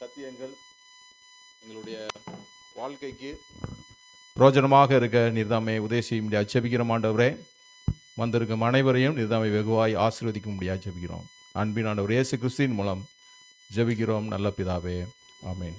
சத்தியங்கள் எங்களுடைய வாழ்க்கைக்கு பிரோஜனமாக இருக்க நீர்தாமை உதேசியும் முடியாது ஜெபிக்கிறோம். ஆண்டவரே, வந்திருக்கும் அனைவரையும் நீர்தாமை வெகுவாய் ஆசீர்வதிக்க முடியாது ஜெபிக்கிறோம். அன்பின் ஆண்டவர் இயேசு கிறிஸ்துவின் மூலம் ஜெபிக்கிறோம் நல்ல பிதாவே, ஆமென்.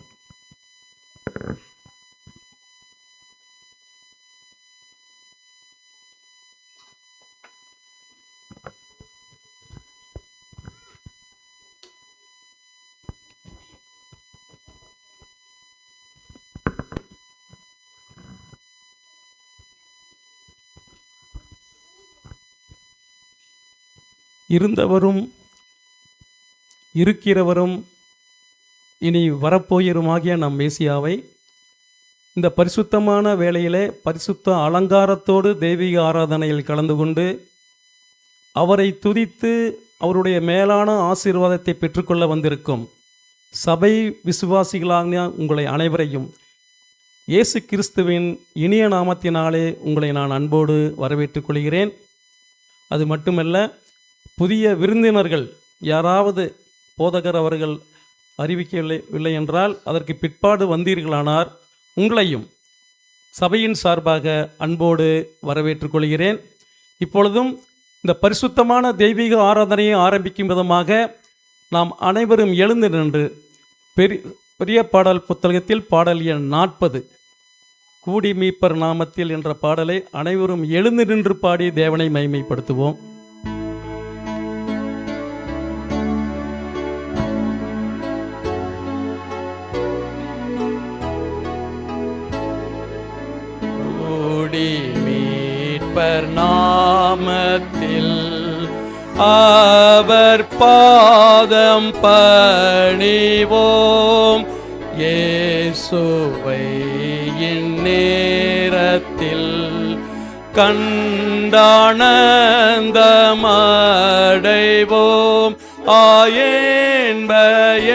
இருந்தவரும் இருக்கிறவரும் இனி வரப்போயிருமாகிய நம் மேசியாவை இந்த பரிசுத்தமான வேளையிலே பரிசுத்த அலங்காரத்தோடு தெய்வீக ஆராதனையில் கலந்து கொண்டு அவரை துதித்து அவருடைய மேலான ஆசீர்வாதத்தை பெற்றுக்கொள்ள வந்திருக்கும் சபை விசுவாசிகளான உங்களை அனைவரையும் இயேசு கிறிஸ்துவின் இனிய நாமத்தினாலே உங்களை நான் அன்போடு வரவேற்றுக் கொள்கிறேன். அது மட்டுமல்ல, புதிய விருந்தினர்கள் யாராவது போதகர் அவர்கள் அறிவிக்கவில்லை என்றால் அதற்கு பிற்பாடு வந்தீர்களானார் உங்களையும் சபையின் சார்பாக அன்போடு வரவேற்றுக் கொள்கிறேன். இப்பொழுதும் இந்த பரிசுத்தமான தெய்வீக ஆராதனையை ஆரம்பிக்கும் விதமாக நாம் அனைவரும் எழுந்து நின்று பெரிய பாடல் புத்தகத்தில் பாடல் எண் 40 கூடி மீட்பர் நாமத்தில் என்ற பாடலை அனைவரும் எழுந்து நின்று பாடி தேவனை மகிமைப்படுத்துவோம். நாமத்தில் அவர் பாதம் பணிவோம். இயேசுவை இந்நேரத்தில் கண்டானந்தமடைவோம்.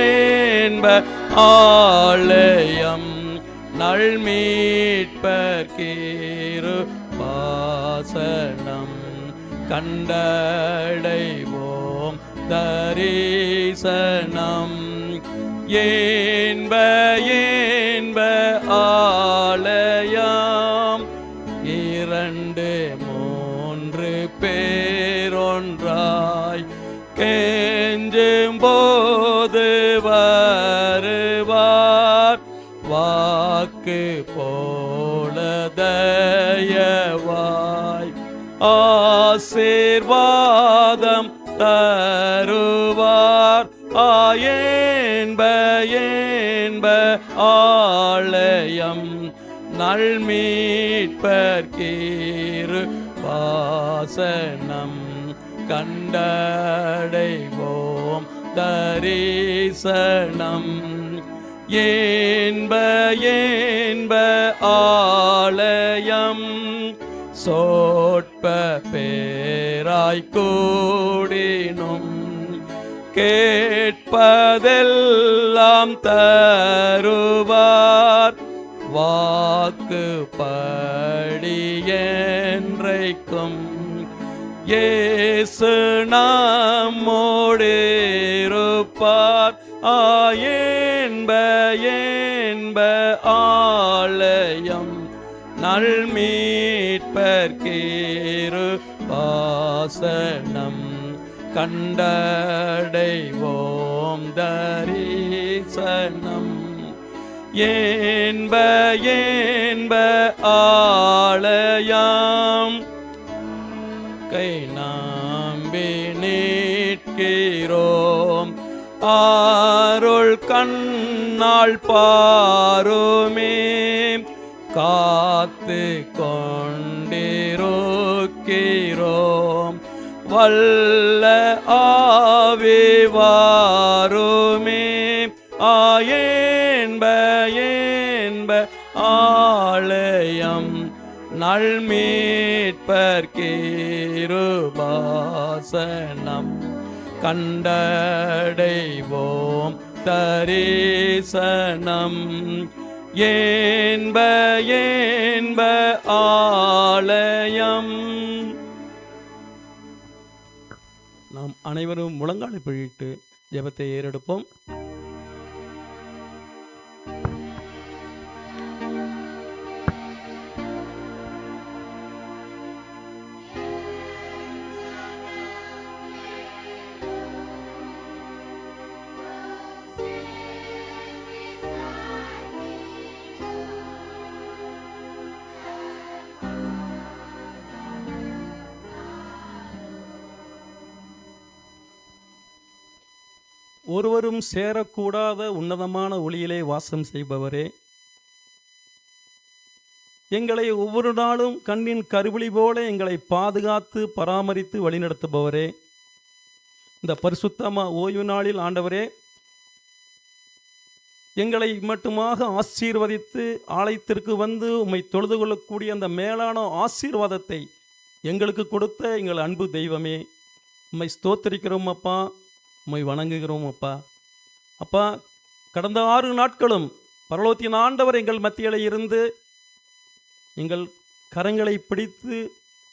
என்ப ஆலயம் நல்மீட்பர்க்கீரு வாசனம் கண்டடைவோம் தரிசனம். என்ப ஆலயம் 2-3 பேரொன்றாய் கெஞ்சும் போது வருவார். வாக்கு போல தயவாய் ஆசீர்வாதம் தருவார். என்ப ஆலயம் நல்மீட்பர்க்கீரு வாசனம் கண்டடைவோம் தரிசனம். என்ப ஆலயம் சோட்ப பேராய் கூடினும் கேட்பதெல்லாம் தருவார். வாக்கு படியென்றைக்கும் இயேசு நம்மோடு இருப்பார். என்ப ஆலயம் நல்மீட்பர்க்கீரு வாசனம் கண்டடைவோம் தரிசனம். என்ப ஆலயம் கை நம்பி நிற்கிறோம். அருள் கண்ணால் பாருமே காத்து கொண்டிருக்கிறோம். வல்ல ஆவி வாருமே. என்ப ஆலயம் நல்மீட்பர்க்கீரு வாசனம் கண்டடைவோம் தரிசனம். என்ப ஆலயம். நாம் அனைவரும் முழங்காலை பிழிட்டு ஜெபத்தை ஏறெடுப்போம். ஒருவரும் சேரக்கூடாத உன்னதமான ஒளியிலே வாசம் செய்பவரே, எங்களை ஒவ்வொரு நாளும் கண்ணின் கருவிழி போல எங்களை பாதுகாத்து பராமரித்து வழிநடத்துபவரே, இந்த பரிசுத்தமா ஓய்வு நாளில் ஆண்டவரே எங்களை மட்டுமாக ஆசீர்வதித்து ஆலயத்திற்கு வந்து உம்மை தொழுது கொள்ளக்கூடிய அந்த மேலான ஆசீர்வாதத்தை எங்களுக்கு கொடுத்த எங்கள் அன்பு தெய்வமே, உம்மை ஸ்தோத்திரிக்கிறோம் அப்பா, உம்மை வணங்குகிறோம் அப்பா. அப்பா, கடந்த 6 நாட்களும் பரலோகத்தின் ஆண்டவர் எங்கள் மத்தியில் இருந்து எங்கள் கரங்களை பிடித்து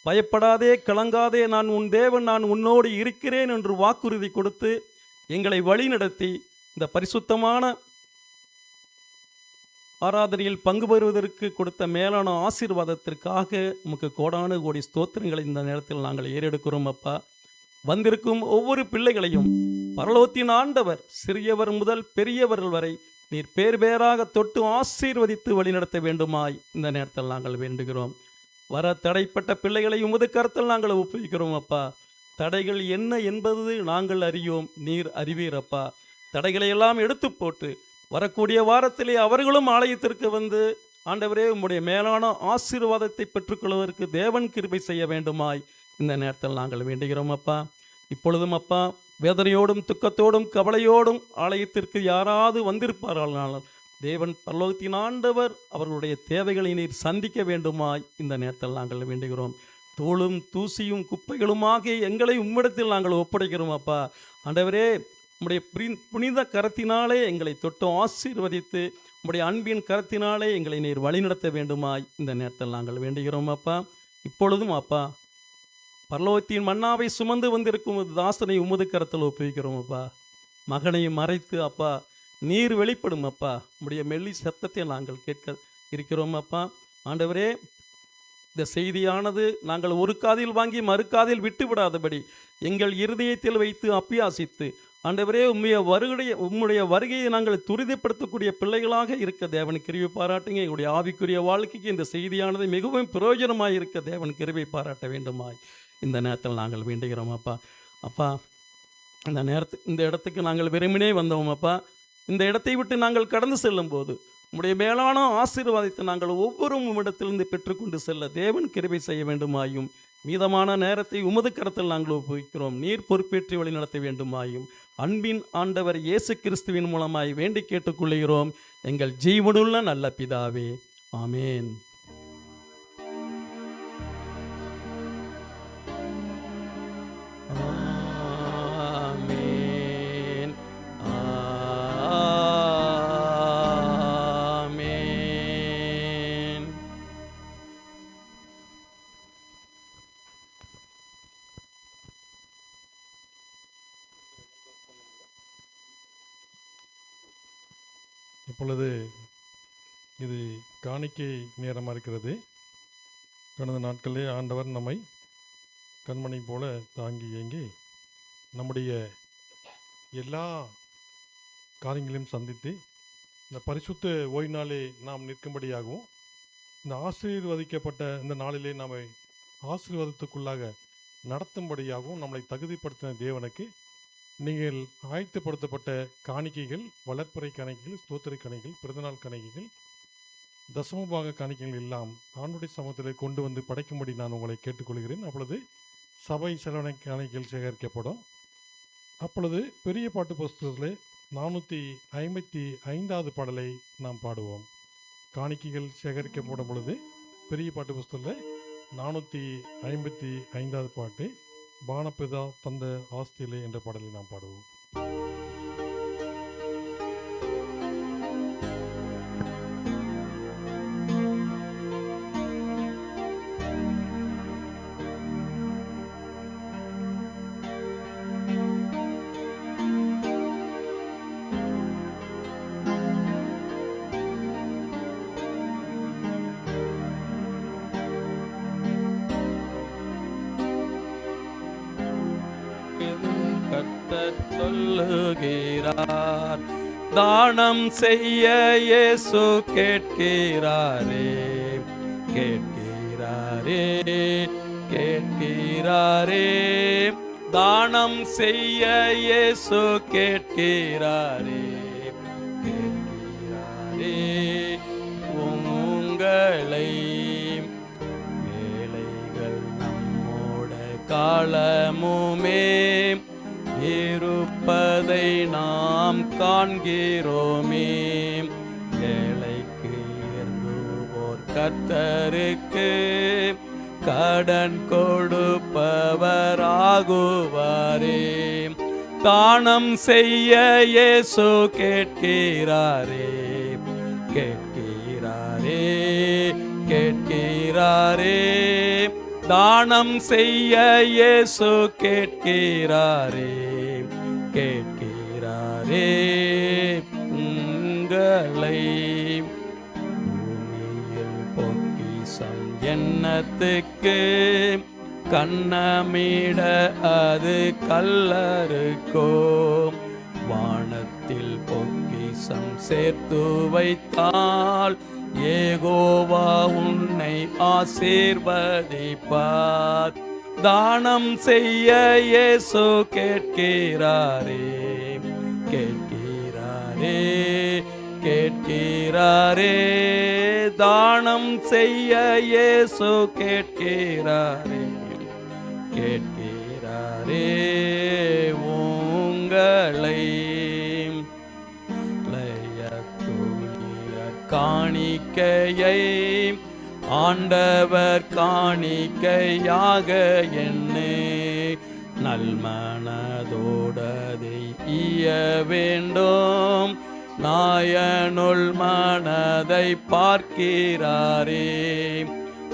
பயப்படாதே, கலங்காதே, நான் உன் தேவன், நான் உன்னோடு இருக்கிறேன் என்று வாக்குறுதி கொடுத்து எங்களை வழிநடத்தி இந்த பரிசுத்தமான ஆராதனையில் பங்கு பெறுவதற்கு கொடுத்த மேலான ஆசீர்வாதத்திற்காக உமக்கு கோடானு கோடி ஸ்தோத்திரங்களை இந்த நேரத்தில் நாங்கள் ஏறெடுக்கிறோம் அப்பா. வந்திருக்கும் ஒவ்வொரு பிள்ளைகளையும் பரலோகத்தின் ஆண்டவர் சிறியவர் முதல் பெரியவர்கள் வரை நீர் பேர் பேராக தொட்டு ஆசீர்வதித்து வழிநடத்த வேண்டுமாய் இந்த நேரத்தில் நாங்கள் வேண்டுகிறோம். வர தடைப்பட்ட பிள்ளைகளை உமது கருத்தில் நாங்கள் ஒப்புவிக்கிறோம் அப்பா. தடைகள் என்ன என்பது நாங்கள் அறியோம், நீர் அறிவீர் அப்பா. தடைகளை எல்லாம் எடுத்து போட்டு வரக்கூடிய வாரத்திலே அவர்களும் ஆலயத்திற்கு வந்து ஆண்டவரே உம்முடைய மேலான ஆசீர்வாதத்தை பெற்றுக்கொள்வதற்கு தேவன் கிருபை செய்ய வேண்டுமாய் இந்த நேரத்தில் நாங்கள் வேண்டுகிறோம் அப்பா. இப்பொழுதும் அப்பா, வேதனையோடும் துக்கத்தோடும் கவலையோடும் ஆலயத்திற்கு யாராவது வந்திருப்பார்கள், தேவன் பரலோகத்தின் ஆண்டவர் அவர்களுடைய தேவைகளை நீர் சந்திக்க வேண்டுமாய் இந்த நேரத்தில் நாங்கள் வேண்டுகிறோம். தூளும் தூசியும் குப்பைகளுமாக எங்களை உம்மிடத்தில் நாங்கள் ஒப்படைக்கிறோம் அப்பா. ஆண்டவரே, உம்முடைய புனித கரத்தினாலே எங்களை தொட்டு ஆசீர்வதித்து உம்முடைய அன்பின் கரத்தினாலே எங்களை நீர் வழிநடத்த வேண்டுமாய் இந்த நேரத்தில் நாங்கள் வேண்டுகிறோம் அப்பா. இப்பொழுதும் அப்பா, பரலோகத்தின் மன்னாவை சுமந்து வந்திருக்கும் தாசனை உமது கரத்தில் ஒப்புவிக்கிறோம் அப்பா. மகனை மறைத்து அப்பா நீர் வெளிப்படும் அப்பா. உம்முடைய மெல்லி சத்தத்தை நாங்கள் கேட்க இருக்கிறோம் அப்பா. ஆண்டவரே, இந்த செய்தியானது நாங்கள் ஒரு காதில் வாங்கி மறு காதில் விட்டு விடாதபடி எங்கள் இருதயத்தில் வைத்து அப்பியாசித்து ஆண்டவரே உம்முடைய வருகையை நாங்கள் துரிதப்படுத்தக்கூடிய பிள்ளைகளாக இருக்க தேவன் கிருபை பாராட்டுங்க. எங்களுடைய ஆவிக்குரிய வாழ்க்கைக்கு இந்த செய்தியானது மிகவும் பிரயோஜனமாக இருக்க தேவன் கிருபை பாராட்ட வேண்டுமாய் இந்த நேரத்தில் நாங்கள் வேண்டுகிறோம் அப்பா. அப்பா, இந்த இடத்துக்கு நாங்கள் வெறுமனே வந்தோம் அப்பா. இந்த இடத்தை விட்டு நாங்கள் கடந்து செல்லும் போது உம்முடைய மேலான ஆசீர்வாதத்தை நாங்கள் ஒவ்வொரு இடத்திலிருந்து பெற்றுக்கொண்டு செல்ல தேவன் கிருபை செய்ய வேண்டுமாயும் மீதமான நேரத்தை உமது கரத்தில் நாங்கள் ஒப்புவிக்கிறோம். நீர் பொறுப்பேற்றி வழி நடத்த வேண்டுமாயும் அன்பின் ஆண்டவர் இயேசு கிறிஸ்துவின் மூலமாய் வேண்டி கேட்டுக்கொள்கிறோம் எங்கள் ஜீவனுள்ள நல்ல பிதாவே, ஆமேன். ஆமேன், ஆமேன். இப்பொழுது இது காணிக்கை நேரமாக இருக்கிறது. கடந்த நாட்களிலே ஆண்டவர் நம்மை கண்மணி போல தாங்கி ஏங்கி நம்முடைய எல்லா காரியங்களையும் சந்தித்து இந்த பரிசுத்த ஓய்வு நாளே நாம் நிற்கும்படியாகவும் இந்த ஆசீர்வதிக்கப்பட்ட இந்த நாளிலே நம்மை ஆசீர்வாதத்துக்குள்ளாக நடத்தும்படியாகவும் நம்மளை தகுதிப்படுத்தின தேவனுக்கு நீங்கள் ஆயத்தப்படுத்தப்பட்ட காணிக்கைகள், வளர்ப்புறை காணிக்கைகள், ஸ்தோத்திர காணிக்கைகள், பிறந்தநாள் காணிக்கைகள், தசமபாக காணிக்கைகள் எல்லாம் ஆண்டுடைய சமூகத்தில் கொண்டு வந்து படைக்கும்படி நான் உங்களை கேட்டுக்கொள்கிறேன். அப்பொழுது சபை செலவனை காணிக்கைகள் சேகரிக்கப்படும். அப்பொழுது பெரிய பாட்டு புஸ்தகத்தில் 455வது பாடலை நாம் பாடுவோம். காணிக்கைகள் சேகரிக்கப்படும் பொழுது பெரிய பாட்டு புஸ்தகத்தில் 455வது பாட்டு பானபிதா தந்த ஆஸ்தியிலே என்ற பாடலை நாம் பாடுவோம். சொல்லுகிறார், தானம் செய்ய இயேசு கேட்கிறாரே, கேட்கிறாரே, கேட்கிறாரே. தானம் செய்ய இயேசு கேட்கிறாரே, கேட்கிறாரே உங்களை. ஏழைகள் நம்மோட காலமுமே இருப்பதை நாம் காண்கிறோமே. ஏழைக்கு இருந்துவோர் கர்த்தருக்கு கடன் கொடுப்பவராகுவாரே. தானம் செய்ய இயேசு கேட்கிறாரே, கேட்கிறாரே, கேட்கிறாரே. தானம் செய்ய இயேசு கேட்கிறாரே, கேட்கிறாரே உங்களை. பூமியில் பொக்கிஷம் எண்ணத்துக்கு கண்ணமிட அது கல்லறுக்கோ. வானத்தில் பொக்கிஷம் சேர்த்து வைத்தால் யெகோவா உன்னை ஆசீர்வதிப்பார். தானம் செய்ய இயேசு கேட்கிறாரே, கேட்கிறாரே, கேட்கிறாரே. தானம் செய்ய இயேசு கேட்கிறாரே, கேட்கிறாரே உங்களை. காணிக்கையை ஆண்டவர் காணிக்கையாக எண்ணு. நல்மனதோடதை ஈய வேண்டும். நாயனுள் மனதை பார்க்கிறாரே.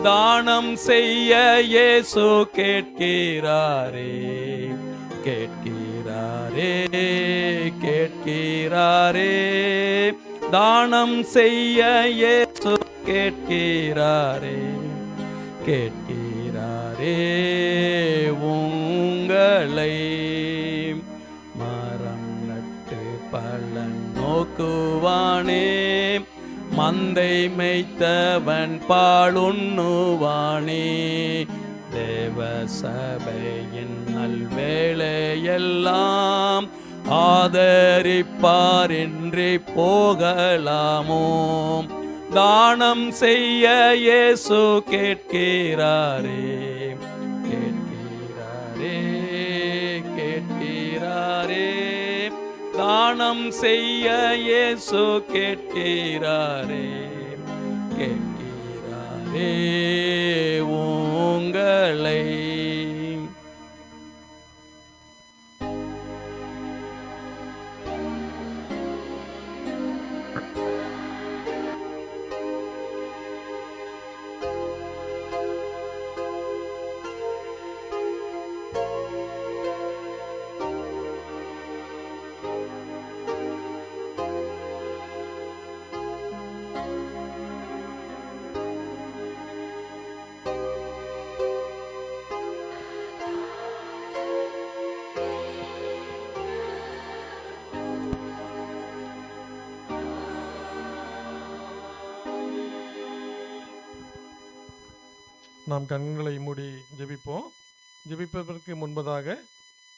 தானம் செய்ய இயேசு கேட்கிறாரே, கேட்கிறாரே, கேட்கிறாரே. தானம் செய்ய இயேசு கேட்கிறாரே, கேட்கிறாரே உங்களை. மரம் நட்டு பலன் நோக்குவானே. மந்தை மேய்த்தவன் பாலுண்ணுவானே. தேவ சபையின் நல்வேளையெல்லாம் ஆதரிப்பார் என்று போகலாமோ. தானம் செய்ய இயேசு கேட்கிறாரே, கேட்கிறாரே, கேட்கிறாரே. தானம் செய்ய இயேசு கேட்கிறாரே, கேட்கிறாரே உங்களை. நாம் கண்களை மூடி ஜெபிப்போம். ஜெபிப்பதற்கு முன்பதாக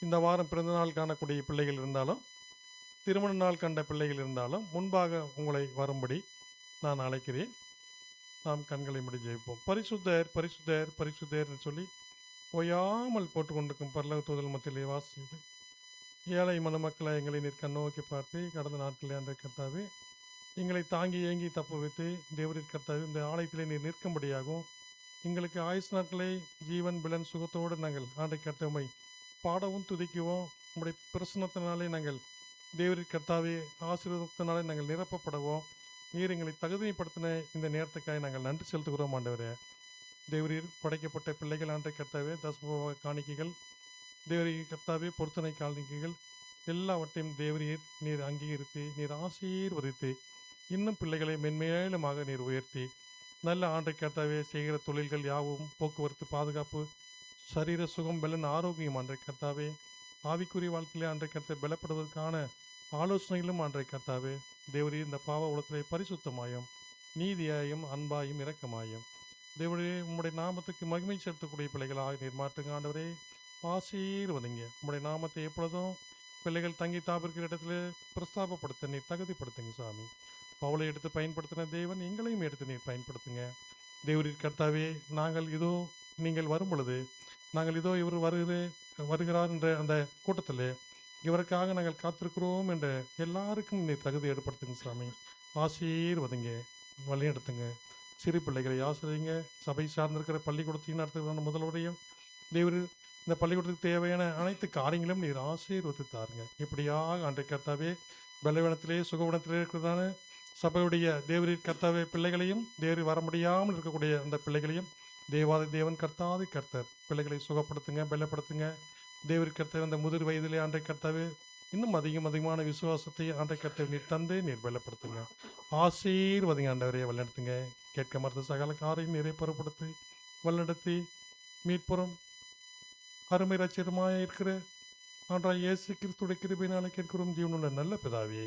இந்த வாரம் பிறந்தநாள் காணக்கூடிய பிள்ளைகள் இருந்தாலும் திருமண நாள் கண்ட பிள்ளைகள் இருந்தாலும் முன்பாக உங்களை வரும்படி நான் அழைக்கிறேன். நாம் கண்களை மூடி ஜெபிப்போம். பரிசுத்தர், பரிசுத்தர், பரிசுத்தர்னு சொல்லி ஓயாமல் போட்டுக்கொண்டிருக்கும் பரலோக தூதர்கள் மத்தியிலே வாசித்து ஏழை மணமக்களை எங்களை நீர் கண்ணோக்கி பார்த்து கடந்த நாட்களில் அந்த கர்த்தாவே எங்களை தாங்கி ஏங்கி தப்பு வைத்து தேவரீர் கர்த்தாவே இந்த ஆலயத்திலே நீர் நிற்கும்படியாகவும் எங்களுக்கு ஆயுஸ் நாட்களை ஜீவன் பிலன் சுகத்தோடு நாங்கள் ஆண்டை கர்த்தமை பாடவும் துதிக்குவோம். உங்களுடைய பிரசன்னத்தினாலே நாங்கள் தேவரீர் கர்த்தாவே ஆசீர்வாதத்தினாலே நாங்கள் நிரப்பப்படவும் நீர் எங்களை தகுதிப்படுத்தின இந்த நேரத்துக்காக நாங்கள் நன்றி செலுத்துகிறோம். ஆண்டவரே தேவரீர் படைக்கப்பட்ட பிள்ளைகள் ஆண்டை கர்த்தாவே தசம காணிக்கைகள் தேவரீர் கர்த்தாவே பொருத்தனை காணிக்கைகள் எல்லாவற்றையும் தேவரீர் நீர் அங்கீகரித்து நீர் ஆசீர்வதித்து இன்னும் பிள்ளைகளை மென்மேலுமாக நீர் உயர்த்தி நல்ல ஆண்டை கர்த்தாவே செய்கிற தொழில்கள் யாவும் போக்குவரத்து பாதுகாப்பு சரீர சுகம் பலன் ஆரோக்கியம் ஆண்டை கர்த்தாவே ஆவிக்குரிய வாழ்க்கையிலே ஆண்டை கர்த்தாவை பலப்படுவதற்கான ஆலோசனைகளும் ஆண்டை கர்த்தாவே தேவரீர் இந்த பாவ உலகத்திலே பரிசுத்தமாயும் நீதியாயும் அன்பாயும் இரக்கமாயும் தேவரே உம்முடைய நாமத்துக்கு மகிமை செலுத்தக்கூடிய பிள்ளைகளாக நீர் மாற்றுங்க ஆண்டவரே. ஆசீர்வதிங்க. உம்முடைய நாமத்தை எப்பொழுதும் பிள்ளைகள் தங்கி தாபிருக்கிற இடத்துல பிரஸ்தாபப்படுத்த நீர் தகுதிப்படுத்துங்க சாமி. பவுலை எடுத்து பயன்படுத்தின தேவன் எங்களையும் எடுத்து நீர் பயன்படுத்துங்க. தேவரீர் கர்த்தாவே, நாங்கள் இதோ நீங்கள் வரும் பொழுது நாங்கள் இதோ இவர் வருகிறார் என்ற அந்த கூட்டத்தில் இவருக்காக நாங்கள் காத்திருக்கிறோம் என்ற எல்லாருக்கும் நீர் தகுதி ஏற்படுத்துங்க சாமி. ஆசீர்வதிங்க, வழிநடத்துங்க. சிறு பிள்ளைகளை ஆசிரியங்க. சபை சார்ந்திருக்கிற பள்ளிக்கூடத்தையும் நடத்துகிற முதல்வரையும் தேவர் இந்த பள்ளிக்கூடத்துக்கு தேவையான அனைத்து காரியங்களும் நீர் ஆசீர்வதித்து தாருங்க. இப்படியாக அன்றை கர்த்தாவே பலவீனத்திலே சுகவனத்திலே இருக்கிறதான சபையுடைய தேவரீர் கர்த்தாவே பிள்ளைகளையும் தேவரி வர முடியாமல் இருக்கக்கூடிய அந்த பிள்ளைகளையும் தேவாதி தேவன் கர்த்தாதி கர்த்தர் பிள்ளைகளை சுகப்படுத்துங்க, பலப்படுத்துங்க. தேவரி கர்த்தர் அந்த முதிர் வயதிலே ஆண்டை கர்த்தாவே இன்னும் அதிகமான விசுவாசத்தை ஆண்டை கர்த்தர் நீர் தந்து நீர் பலப்படுத்துங்க. ஆசீர்வதிங்க ஆண்டவரையே வழிநடத்துங்க. கேட்க மறுத்த சகல காரையும் நீரை பொருட்படுத்தி வழிநடத்தி மீட்புறம் அருமை ரட்சிதமாக இருக்கிற ஆண்டாய் இயேசு கிறிஸ்துடைய கிருபையினாலே கேட்கிறோம் ஜீவனுள்ள நல்ல பிதாவே.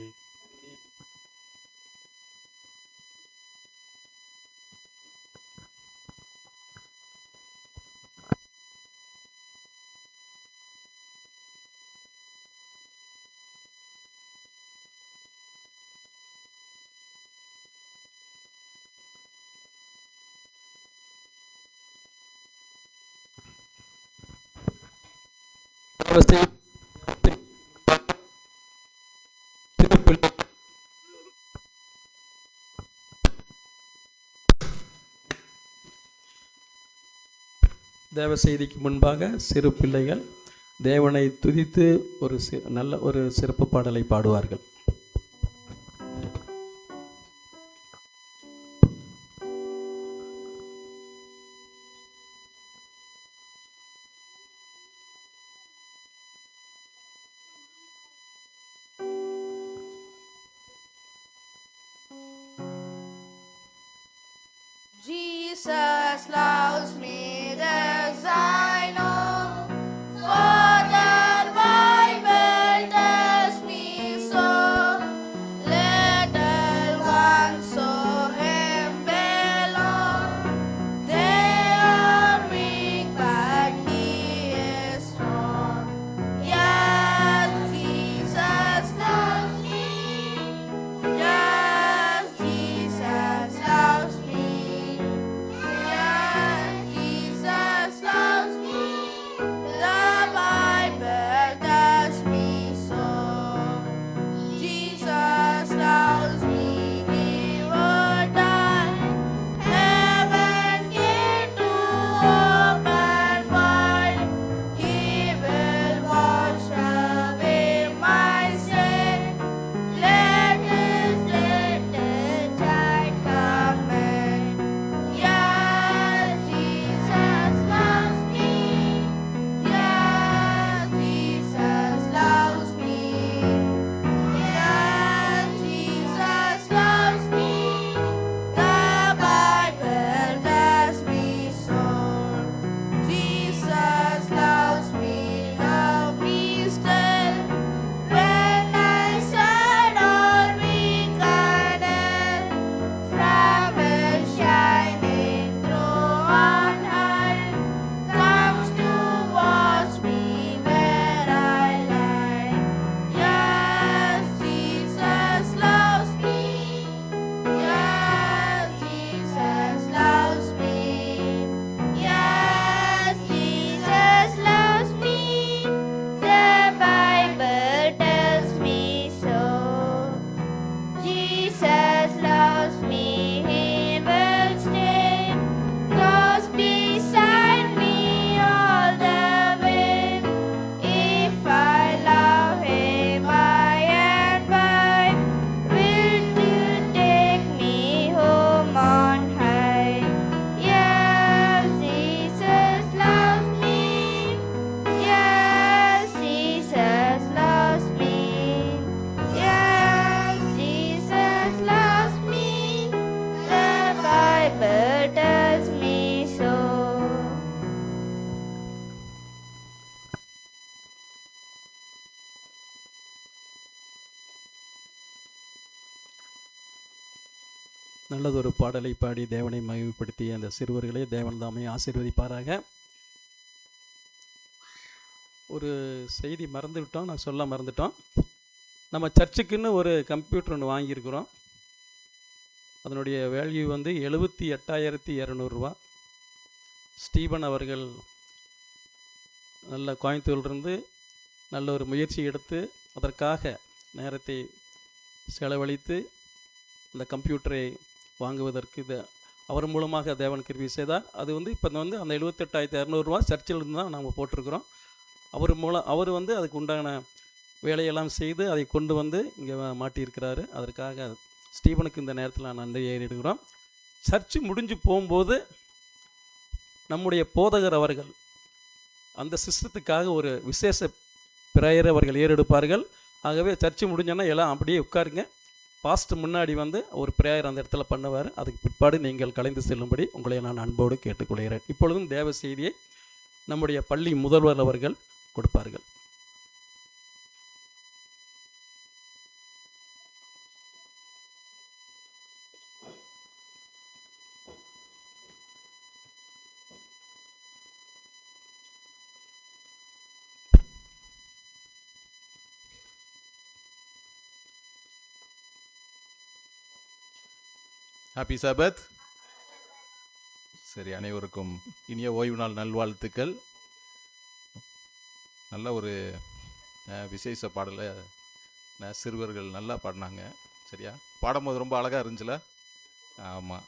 தேவ செய்திக்கு முன்பாக சிறு பிள்ளைகள் தேவனை துதித்து ஒரு நல்ல ஒரு சிறப்பு பாடலை பாடுவார்கள். Jesus loves me, this I know, for the Bible tells me so. Little ones so him belong, they are weak but he is strong. Yes, Jesus loves me. Yes, Jesus loves me. Yes, Jesus loves me. The Bible tells me so. Jesus loves me. He would die. Heaven gate to open wide. He will wash away my sin. Let his little child come in. Yes, Jesus loves me. Yes, Jesus loves me. Yes, Jesus loves me. The Bible tells me so. Jesus loves me. Love me still. When I said all weak and ill, from his shining throne on high, comes to wash me where I lie. Yes, Jesus loves me. Yes, Jesus loves me. Yes, Jesus loves me. The Bible tells me so. Jesus loves me. He will stay close beside me all the way. If I love him by and by, will you take me home on high? Yes, Jesus loves me. Yes, Jesus loves me. Yes, Jesus loves me. The Bible tells me so. நல்லதொரு பாடலை பாடி தேவனை மகிமைப்படுத்திய அந்த சிறுவர்களை தேவன் தாமே ஆசீர்வதிப்பாராக. ஒரு செய்தி மறந்துவிட்டோம், நான் சொல்ல மறந்துட்டோம். நம்ம சர்ச்சுக்குன்னு ஒரு கம்ப்யூட்டர் ஒன்று வாங்கியிருக்கிறோம். அதனுடைய வேல்யூ வந்து 78,200 ஸ்டீபன் அவர்கள் நல்ல கோயம்புத்தூர்லேருந்து நல்ல ஒரு முயற்சி எடுத்து அதற்காக நேரத்தை செலவழித்து இந்த கம்ப்யூட்டரை வாங்குவதற்கு அவர் மூலமாக தேவன் கிருபை செய்தார். அது வந்து இப்போ வந்து அந்த 78,200 சர்ச்சிலிருந்து தான் நம்ம போட்டிருக்கிறோம். அவர் வந்து அதுக்கு உண்டான வேலையெல்லாம் செய்து அதை கொண்டு வந்து இங்கே மாட்டியிருக்கிறாரு. அதற்காக ஸ்டீபனுக்கு இந்த நேரத்தில் நான் நன்றி ஏறிடுகிறோம். சர்ச்சு முடிஞ்சு போகும்போது நம்முடைய போதகர் அவர்கள் அந்த சிஸ்டத்துக்காக ஒரு விசேஷ பிரேயரை அவர்கள் ஏறெடுப்பார்கள். ஆகவே சர்ச்சு முடிஞ்சோன்னா எல்லாம் அப்படியே உட்காருங்க. பாஸ்ட் முன்னாடி வந்து ஒரு பிரேயர் அந்த இடத்துல பண்ணுவார். அதுக்கு பிற்பாடு நீங்கள் கலைந்து செல்லும்படி உங்களை நான் அன்போடு கேட்டுக்கொள்கிறேன். இப்பொழுதும் தேவ செய்தியை நம்முடைய பள்ளி முதல்வர் அவர்கள் கொடுப்பார்கள். ஹாப்பி சபத். சரி, அனைவருக்கும் இனிய ஓய்வு நாள் நல்வாழ்த்துக்கள். நல்ல ஒரு விசேஷ பாடலை சிறுவர்கள் நல்லா பாடினாங்க. சரியா, பாடும்போது ரொம்ப அழகாக இருந்துச்சுல? ஆமாம்,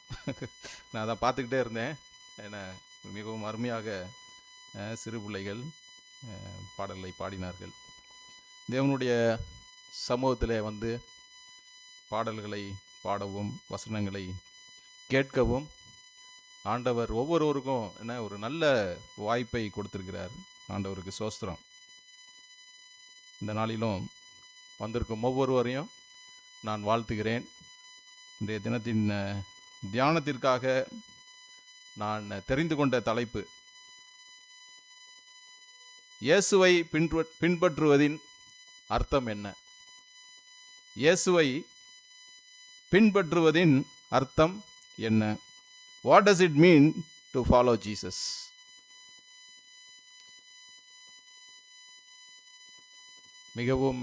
நான் அதை பார்த்துக்கிட்டே இருந்தேன். ஏன்னா மிகவும் அருமையாக சிறு பிள்ளைகள் பாடலை பாடினார்கள். தேவனுடைய சமூகத்தில் வந்து பாடல்களை பாடவும் வசனங்களை கேட்கவும் ஆண்டவர் ஒவ்வொருவருக்கும் ஒரு நல்ல வாய்ப்பை கொடுத்திருக்கிறார். ஆண்டவருக்கு சோஸ்திரம். இந்த நாளிலும் வந்திருக்கும் ஒவ்வொருவரையும் நான் வாழ்த்துகிறேன். இன்றைய தினத்தின் தியானத்திற்காக நான் தெரிந்து கொண்ட தலைப்பு, இயேசுவை பின்பற்றுவதின் அர்த்தம் என்ன? இயேசுவை பின்பற்றுவதின் அர்த்தம் என்ன? What does it mean to follow Jesus? மிகவும்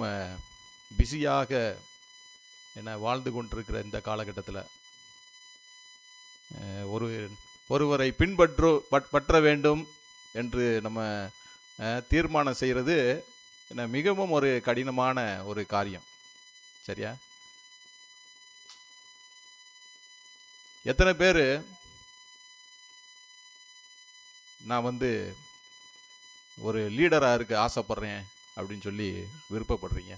பிஸியாக வாழ்ந்து கொண்டிருக்கிற இந்த காலகட்டத்தில் ஒருவரை பற்ற வேண்டும் என்று நம்ம தீர்மானம் செய்கிறது மிகவும் ஒரு கடினமான ஒரு காரியம். சரியா? எத்தனை பேர் நான் வந்து ஒரு லீடராக இருக்க ஆசைப்படுறேன் அப்படின்னு சொல்லி விருப்பப்படுறீங்க?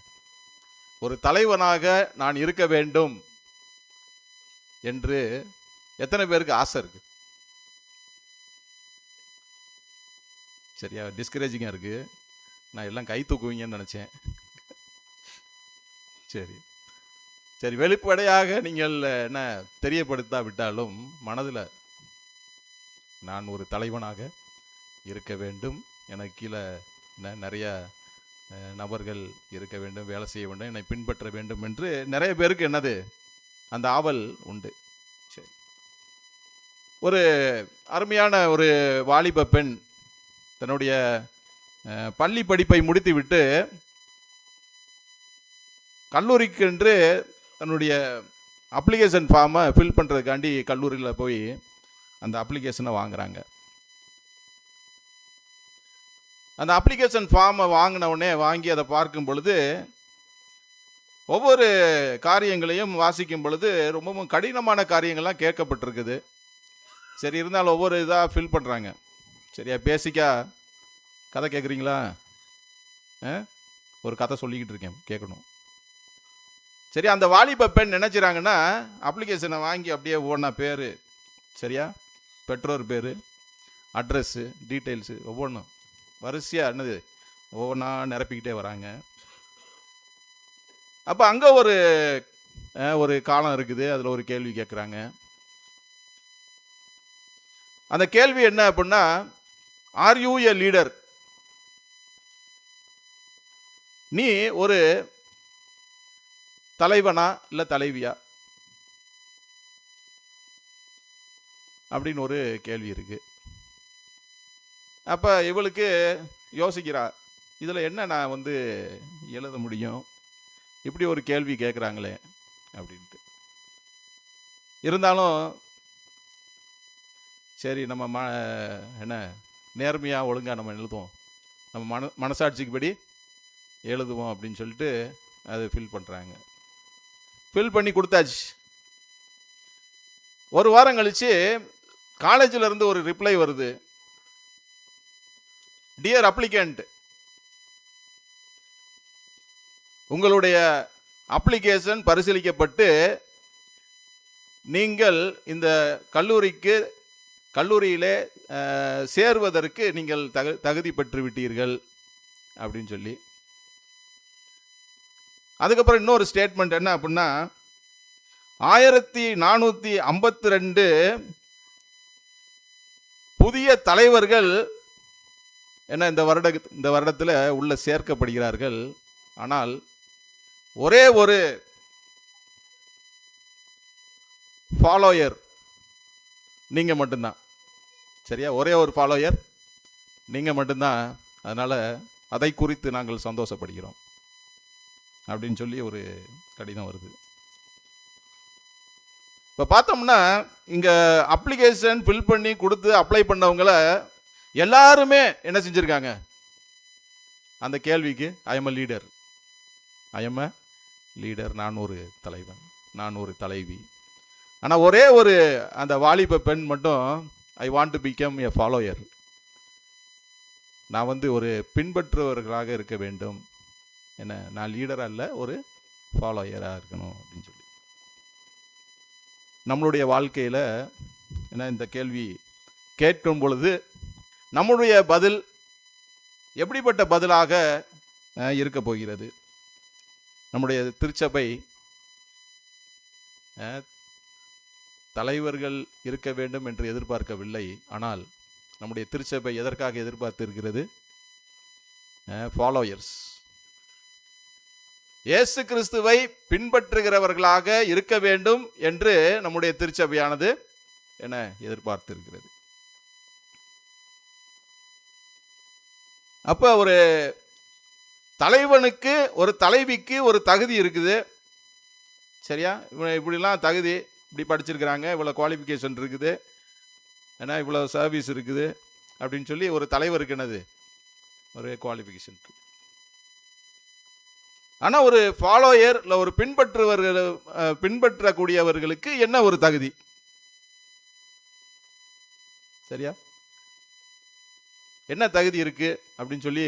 ஒரு தலைவனாக நான் இருக்க வேண்டும் என்று எத்தனை பேருக்கு ஆசை இருக்கு? சரியா, டிஸ்கரேஜிங்காக இருக்கு. நான் எல்லாம் கை தூக்குவீங்கன்னு நினச்சேன். சரி சரி, வெளிப்படையாக நீங்கள் என்ன தெரியப்படுத்தாவிட்டாலும் மனதில் நான் ஒரு தலைவனாக இருக்க வேண்டும், எனக்கு கீழே நிறைய நபர்கள் இருக்க வேண்டும், வேலை செய்ய வேண்டும், என்னை பின்பற்ற வேண்டும் என்று நிறைய பேருக்கு என்னது அந்த ஆவல் உண்டு. சரி, ஒரு அருமையான ஒரு வாலிப பெண் தன்னுடைய பள்ளி படிப்பை முடித்துவிட்டு கல்லூரிக்கு என்று தன்னுடைய அப்ளிகேஷன் ஃபார்மை ஃபில் பண்ணுறதுக்காண்டி கல்லூரியில் போய் அந்த அப்ளிகேஷனை வாங்குறாங்க. அந்த அப்ளிகேஷன் ஃபார்மை வாங்கி அதை பார்க்கும் பொழுது ஒவ்வொரு காரியங்களையும் வாசிக்கும் பொழுது ரொம்பவும் கடினமான காரியங்கள்லாம் கேட்கப்பட்டிருக்குது. சரி, இருந்தாலும் ஒவ்வொரு இதாக ஃபில் பண்ணுறாங்க. சரியா, பேசிக்காக கதை கேட்குறீங்களா? ஒரு கதை சொல்லிக்கிட்டு இருக்கேன், கேட்கணும். சரி, அந்த வாலிப பெண் நினைச்சிறாங்கன்னா அப்ளிகேஷனை வாங்கி அப்படியே ஒவ்வொன்றா பேர், சரியா, பெற்றோர் பேர், அட்ரஸ்ஸு, டீட்டெயில்ஸு ஒவ்வொன்றும் வரிசையாக என்னது ஒவ்வொன்றா நிரப்பிக்கிட்டே வராங்க. அப்போ அங்கே ஒரு காலம் இருக்குது. அதில் ஒரு கேள்வி கேட்குறாங்க. அந்த கேள்வி என்ன அப்படின்னா, ஆர் யூ எ லீடர்? நீ ஒரு தலைவனா இல்லை தலைவியா அப்படின்னு ஒரு கேள்வி இருக்கு. அப்போ இவளுக்கு யோசிக்கிறா, இதில் என்ன நான் வந்து எழுத முடியும், இப்படி ஒரு கேள்வி கேட்குறாங்களே அப்படின்ட்டு. இருந்தாலும் சரி, நம்ம என்ன நேர்மையாக ஒழுங்காக நம்ம எழுதுவோம், நம்ம மனசாட்சிக்கு படி எழுதுவோம் அப்படின்னு சொல்லிட்டு அதை ஃபில் பண்ணுறாங்க. ஃபில் பண்ணி கொடுத்தாச்சு. ஒரு வாரம் கழித்து காலேஜில் இருந்து ஒரு ரிப்ளை வருது. டியர் அப்ளிகண்ட், உங்களுடைய அப்ளிகேஷன் பரிசீலிக்கப்பட்டு நீங்கள் இந்த கல்லூரியிலே சேர்வதற்கு நீங்கள் தகுதி பெற்று விட்டீர்கள் அப்படின்னு சொல்லி. அதுக்கப்புறம் இன்னொரு ஸ்டேட்மெண்ட் என்ன அப்படின்னா, 1452 புதிய தலைவர்கள் என்ன இந்த வருடத்தில் உள்ள சேர்க்கப்படுகிறார்கள். ஆனால் ஒரே ஒரு ஃபாலோயர் நீங்கள் மட்டும்தான். சரியா, ஒரே ஒரு ஃபாலோயர் நீங்கள் மட்டும்தான். அதனால் அதை குறித்து நாங்கள் சந்தோஷப்படுகிறோம் அப்படின்னு சொல்லி ஒரு கடிதம் வருது. இப்போ பார்த்தோம்னா இங்கே அப்ளிகேஷன் ஃபில் பண்ணி கொடுத்து அப்ளை பண்ணவங்கள எல்லாருமே என்ன செஞ்சுருக்காங்க, அந்த கேள்விக்கு ஐ எம் அ லீடர், நான் ஒரு தலைவன், நான் ஒரு தலைவி. ஆனால் ஒரே ஒரு அந்த வாலிப பெண் மட்டும் I want to become a follower, நான் வந்து ஒரு பின்பற்றுபவர்களாக இருக்க வேண்டும், என்ன நான் லீடராக இல்லை ஒரு ஃபாலோயராக இருக்கணும் அப்படின்னு சொல்லி. நம்மளுடைய வாழ்க்கையில் என்ன இந்த கேள்வி கேட்கும் பொழுது நம்முடைய பதில் எப்படிப்பட்ட பதிலாக இருக்க போகிறது? நம்முடைய திருச்சபை தலைவர்கள் இருக்க வேண்டும் என்று எதிர்பார்க்கவில்லை. ஆனால் நம்முடைய திருச்சபை எதற்காக எதிர்பார்த்து இருக்கிறது? ஃபாலோயர்ஸ், இயேசு கிறிஸ்துவை பின்பற்றுகிறவர்களாக இருக்க வேண்டும் என்று நம்முடைய திருச்சபையானது என்ன எதிர்பார்த்திருக்கிறது. அப்ப ஒரு தலைவனுக்கு ஒரு தலைவிக்கு ஒரு தகுதி இருக்குது. சரியா, இப்படிலாம் தகுதி, இப்படி படிச்சிருக்கிறாங்க, இவ்வளோ குவாலிஃபிகேஷன் இருக்குது, ஏன்னா இவ்வளோ சர்வீஸ் இருக்குது அப்படின்னு சொல்லி ஒரு தலைவருக்கு என்னது ஒரு குவாலிஃபிகேஷன் இருக்குது. ஆனால் ஒரு ஃபாலோயர் இல்லை ஒரு பின்பற்றக்கூடியவர்களுக்கு என்ன ஒரு தகுதி? சரியா, என்ன தகுதி இருக்கு அப்படின்னு சொல்லி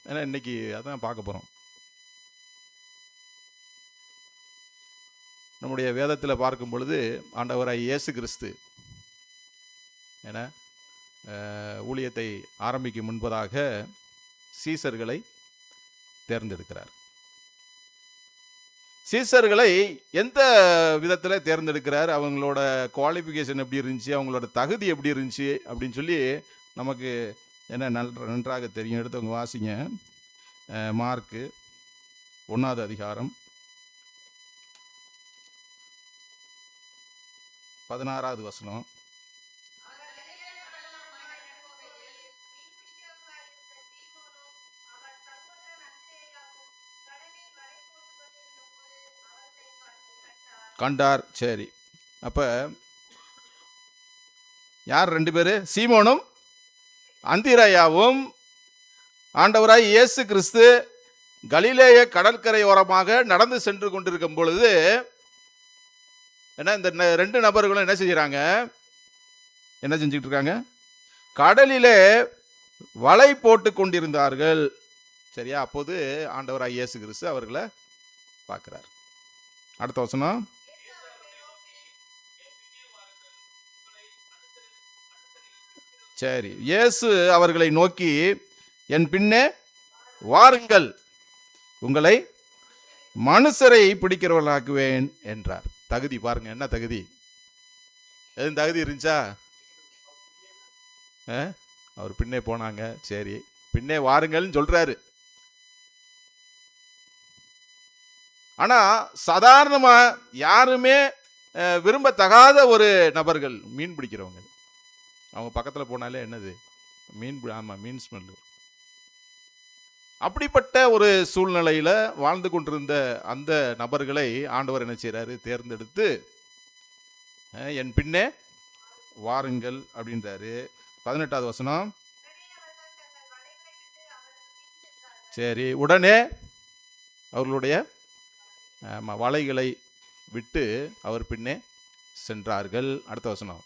ஏன்னா இன்னைக்கு அதான் பார்க்க போகிறோம். நம்முடைய வேதத்தில் பார்க்கும் பொழுது ஆண்டவராய் இயேசு கிறிஸ்து என ஊழியத்தை ஆரம்பிக்கும் முன்பதாக சீசர்களை தேர்ந்தெடுக்கிறார். சீசர்களை எந்த விதத்தில் தேர்ந்தெடுக்கிறார், அவங்களோட குவாலிஃபிகேஷன் எப்படி இருந்துச்சு, அவங்களோட தகுதி எப்படி இருந்துச்சு அப்படின்னு சொல்லி நமக்கு என்ன நன்றாக தெரியும். எடுத்தவங்க வாசிங்க, மார்க்கு 1வது அதிகாரம் 16வது வசனம். கண்டார். சரி, அப்ப யார் 2 பேரு? சீமோனும் அந்திரேயாவும் ஆண்டவராய் இயேசு கிறிஸ்து கலிலேய கடற்கரையோரமாக நடந்து சென்று கொண்டிருக்கும் பொழுது என்ன இந்த 2 நபர்களும் என்ன செஞ்சுறாங்க, என்ன செஞ்சுட்டு இருக்காங்க? கடலிலே வலை போட்டு கொண்டிருந்தார்கள். சரியா, அப்போது ஆண்டவராய் இயேசு கிறிஸ்து அவர்களை பார்க்கிறார். அடுத்த வசனம். சரி, இயேசு அவர்களை நோக்கி, என் பின்னே வாருங்கள், உங்களை மனுஷரை பிடிக்கிறவர்களாக்குவேன் என்றார். தகுதி பாருங்க, என்ன தகுதி? எதுவும் தகுதி இருந்துச்சா? அவர் பின்னே போனாங்க. சரி, பின்னே வாருங்கள்னு சொல்றாரு. ஆனா சாதாரணமா யாருமே விரும்பத்தகாத ஒரு நபர்கள், மீன் பிடிக்கிறவங்க. அவங்க பக்கத்தில் போனாலே என்னது மீன், ஆமாம் மீன் ஸ்மெல். அப்படிப்பட்ட ஒரு சூழ்நிலையில் வாழ்ந்து கொண்டிருந்த அந்த நபர்களை ஆண்டவர் என்ன செய்கிறாரு? தேர்ந்தெடுத்து என் பின்னே வாருங்கள் அப்படின்றாரு. 18வது வசனம். சரி, உடனே அவர்களுடைய வலைகளை விட்டு அவர் பின்னே சென்றார்கள். அடுத்த வசனம்.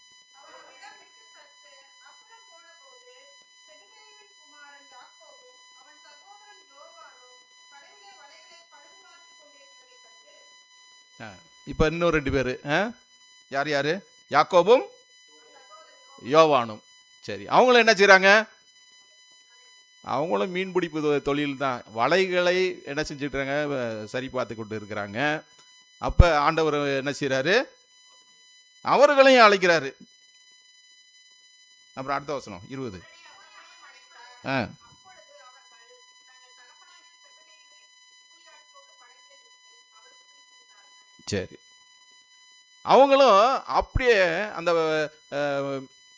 இப்போ இன்னும் 2 பேர். யார் யார்? யாக்கோபும் யோவானும். சரி, அவங்களும் என்ன செய்கிறாங்க? அவங்களும் மீன் பிடிப்பு தொழில் தான். வலைகளை என்ன செஞ்சுட்றாங்க? சரி பார்த்து கொண்டு இருக்கிறாங்க. அப்போ ஆண்டவர் என்ன செய்கிறாரு? அவர்களையும் அழைக்கிறாரு. அப்புறம் அடுத்த வசனம் 20. சரி, அவங்களும் அப்படியே அந்த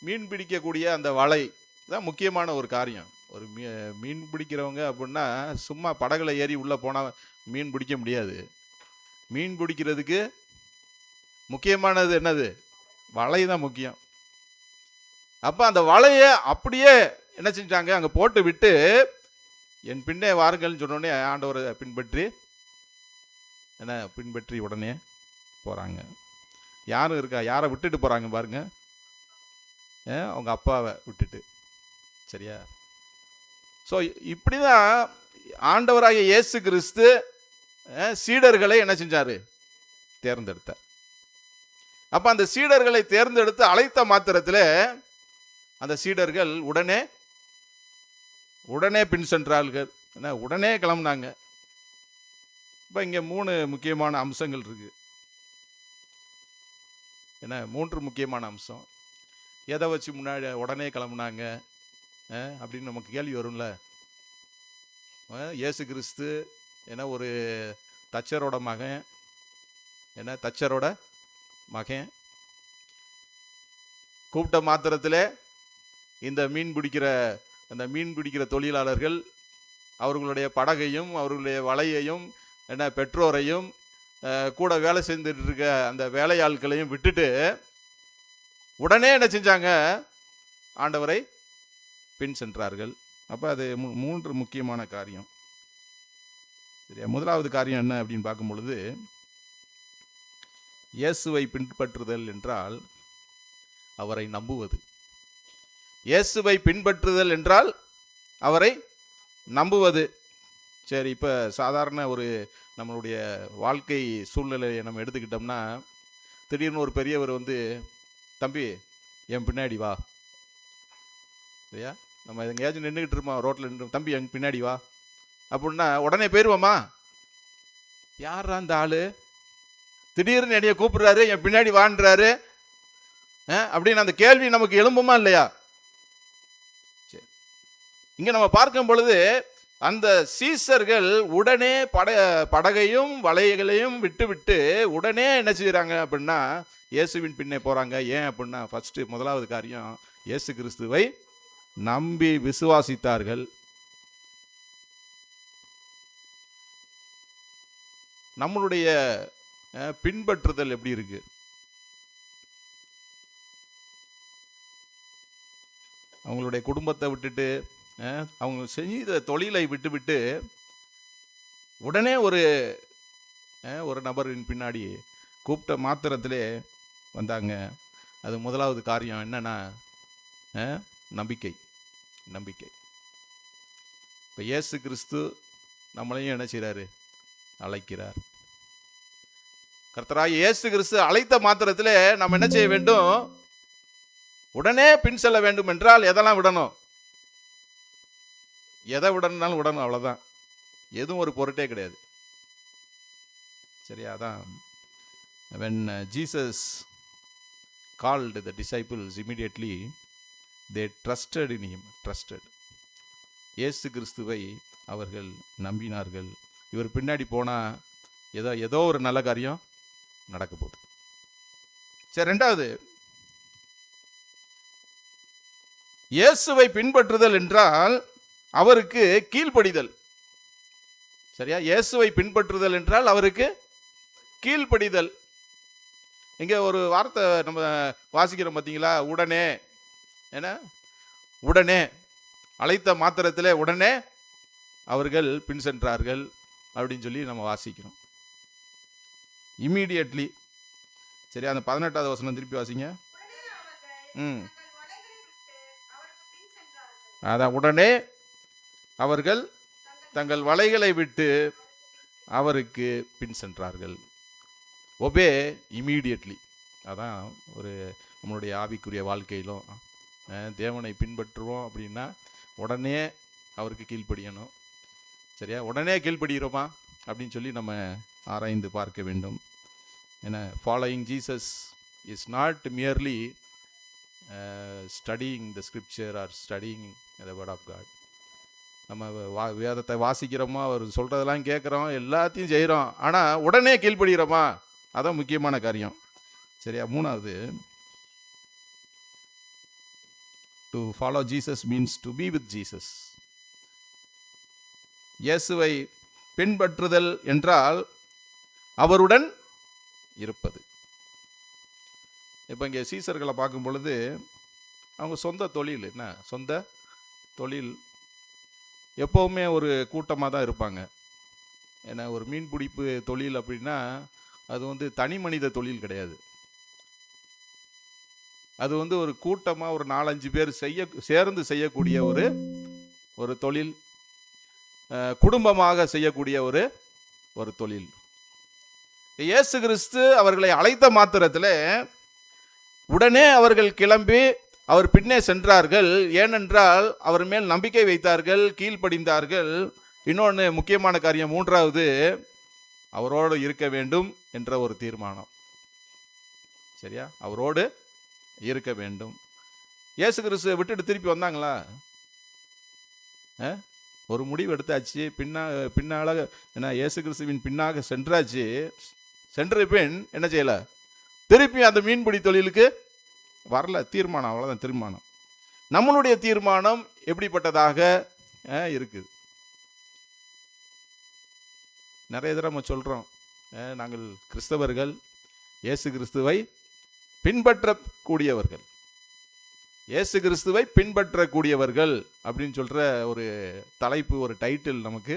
மீன் பிடிக்கக்கூடிய அந்த வலை தான் முக்கியமான ஒரு காரியம். ஒரு மீன் பிடிக்கிறவங்க அப்படின்னா சும்மா படகுல ஏறி உள்ளே போனால் மீன் பிடிக்க முடியாது. மீன் பிடிக்கிறதுக்கு முக்கியமானது என்னது? வலை தான் முக்கியம். அப்போ அந்த வலையை அப்படியே என்ன செஞ்சாங்க? அங்கே போட்டு விட்டு என் பின்னே வாருங்கள்னு சொன்னோடனே ஆண்டவரை பின்பற்றி உடனே போகிறாங்க. யாரும் இருக்கா? யாரை விட்டுட்டு போகிறாங்க பாருங்க? அவங்க அப்பாவை விட்டுட்டு. சரியா? ஸோ இப்படி தான் ஆண்டவராகிய இயேசு கிறிஸ்து சீடர்களை என்ன செஞ்சார்? தேர்ந்தெடுத்தார். அப்போ அந்த சீடர்களை தேர்ந்தெடுத்து அழைத்த மாத்திரத்தில் அந்த சீடர்கள் உடனே பின் சென்றார்கள். உடனே கிளம்புனாங்க. இப்போ இங்கே 3 முக்கியமான அம்சங்கள் இருக்கு. 3 முக்கியமான அம்சம். எதை வச்சு முன்னாடி உடனே கிளம்புனாங்க அப்படின்னு நமக்கு கேள்வி வரும்ல. இயேசு கிறிஸ்து ஒரு தச்சரோட மகன். கூப்பிட்ட மாத்திரத்தில் இந்த மீன் பிடிக்கிற தொழிலாளர்கள் அவர்களுடைய படகையும் அவர்களுடைய வலையையும் பெற்றோரையும் கூட வேலை செஞ்சுட்டு இருக்க அந்த வேலையாட்களையும் விட்டுட்டு உடனே என்ன செஞ்சாங்க? ஆண்டவரை பின் சென்றார்கள். அப்போ அது 3 முக்கியமான காரியம். சரியா? முதலாவது காரியம் என்ன அப்படின்னு பார்க்கும் பொழுது, இயேசுவை பின்பற்றுதல் என்றால் அவரை நம்புவது. இயேசுவை பின்பற்றுதல் என்றால் அவரை நம்புவது. சரி, இப்போ சாதாரண ஒரு நம்மளுடைய வாழ்க்கை சூழ்நிலையை நம்ம எடுத்துக்கிட்டோம்னா, திடீர்னு ஒரு பெரியவர் தம்பி என் பின்னாடி வா. சரியா? நம்ம எங்கேயாச்சும் நின்றுக்கிட்டு இருப்போம், ரோட்டில் நின்று, தம்பி என் பின்னாடி வா அப்படின்னா உடனே போயிடுவோமா? யாரா அந்த ஆளு? திடீர்னு என்னைய கூப்பிடுறாரு, என் பின்னாடி வான்றாரு அப்படின்னு அந்த கேள்வி நமக்கு எழும்புமா இல்லையா? சரி, இங்கே நம்ம பார்க்கும் பொழுது அந்த சீசர்கள் உடனே படகையும் வலைகளையும் விட்டு உடனே என்ன செய்கிறாங்க அப்படின்னா இயேசுவின் பின்னே போகிறாங்க. ஏன் அப்படின்னா முதலாவது காரியம், இயேசு கிறிஸ்துவை நம்பி விசுவாசித்தார்கள். நம்மளுடைய பின்பற்றுதல் எப்படி இருக்கு? அவங்களுடைய குடும்பத்தை விட்டுட்டு அவங்க செய்த தொழிலை விட்டு உடனே ஒரு நபரின் பின்னாடி கூப்பிட்ட மாத்திரத்திலே வந்தாங்க. அது முதலாவது காரியம் என்னன்னா நம்பிக்கை. இப்போ இயேசு கிறிஸ்து நம்மளையும் என்ன செய்கிறாரு? அழைக்கிறார். கர்த்தராகிய இயேசு கிறிஸ்து அழைத்த மாத்திரத்திலே நம்ம என்ன செய்ய வேண்டும்? உடனே பின் செல்ல வேண்டும் என்றால் எதெல்லாம் விடணும்? எதை விடணும்னாலும் விடணும், அவ்வளோதான். எதுவும் ஒரு பொருட்டே கிடையாது. சரியா? அதான் when Jesus called the disciples, immediately they trusted in him. இயேசு கிறிஸ்துவை அவர்கள் நம்பினார்கள். இவர் பின்னாடி போனால் ஏதோ ஒரு நல்ல காரியம் நடக்க போகுது. சரி, 2வது, இயேசுவை பின்பற்றுதல் என்றால் அவருக்கு கீழ்ப்படிதல். சரியா? இயேசுவை பின்பற்றுதல் என்றால் அவருக்கு கீழ்ப்படிதல். இங்கே ஒரு வார்த்தை நம்ம வாசிக்கிறோம் பார்த்தீங்களா? உடனே, என்ன உடனே, அழைத்த மாத்திரத்திலே உடனே அவர்கள் பின் சென்றார்கள் அப்படின்னு சொல்லி நம்ம வாசிக்கிறோம். இம்மீடியட்லி. சரி, அந்த 18வது வசனம் திருப்பி வாசிங்க. அதான், உடனே அவர்கள் தங்கள் வலைகளை விட்டு அவருக்கு பின் சென்றார்கள். Obey immediately. அதான் ஒரு நம்மளுடைய ஆவிக்குரிய வாழ்க்கையிலும் தேவனை பின்பற்றுவோம் அப்படின்னா உடனே அவருக்கு கீழ்ப்படியணும். சரியா? உடனே கீழ்ப்படுகிறோமா அப்படின்னு சொல்லி நம்ம ஆராய்ந்து பார்க்க வேண்டும். ஏன்னா following Jesus is not merely studying the scripture or studying the word of God. நம்ம வேதத்தை வாசிக்கிறோமா, அவர் சொல்கிறதெல்லாம் கேட்குறோம், எல்லாத்தையும் செய்கிறோம், ஆனால் உடனே கீழ்ப்படுகிறோமா? அதான் முக்கியமான காரியம். சரியா? 3வது, to follow Jesus means to be with Jesus. இயேசுவை பின்பற்றுதல் என்றால் அவருடன் இருப்பது. இப்போ இங்கே சீசர்களை பார்க்கும் பொழுது அவங்க சொந்த தொழில், என்ன சொந்த தொழில், எப்போவுமே ஒரு கூட்டமாக தான் இருப்பாங்க. ஏன்னா ஒரு மீன் பிடிப்பு தொழில் அப்படின்னா அது வந்து தனி மனித தொழில் கிடையாது. அது வந்து ஒரு கூட்டமாக ஒரு 4-5 பேர் சேர்ந்து செய்யக்கூடிய ஒரு தொழில், குடும்பமாக செய்யக்கூடிய ஒரு தொழில். இயேசு கிறிஸ்து அவர்களை அழைத்த மாத்திரத்தில் உடனே அவர்கள் கிளம்பி அவர் பின்னே சென்றார்கள். ஏனென்றால் அவர் மேல் நம்பிக்கை வைத்தார்கள், கீழ்ப்படிந்தார்கள். இன்னொன்று முக்கியமான காரியம், 3வது, அவரோடு இருக்க வேண்டும் என்ற ஒரு தீர்மானம். சரியா? அவரோடு இருக்க வேண்டும். இயேசு கிறிஸ்துவை விட்டுட்டு திருப்பி வந்தாங்களா? ஒரு முடிவு எடுத்தாச்சு, பின்னால என்ன, இயேசு கிறிஸ்துவின் பின்னாக சென்றாச்சு. சென்ற பின் என்ன செய்யலை, திருப்பி அந்த மீன்பிடி தொழிலுக்கு வரல. தீர்மானம், அவ்வளோதான் தீர்மானம். நம்மளுடைய தீர்மானம் எப்படிப்பட்டதாக இருக்குது? நிறைய தடவை நம்ம சொல்கிறோம், நாங்கள் கிறிஸ்தவர்கள், இயேசு கிறிஸ்துவை பின்பற்றக்கூடியவர்கள், இயேசு கிறிஸ்துவை பின்பற்றக்கூடியவர்கள் அப்படின்னு சொல்கிற ஒரு தலைப்பு, ஒரு டைட்டில் நமக்கு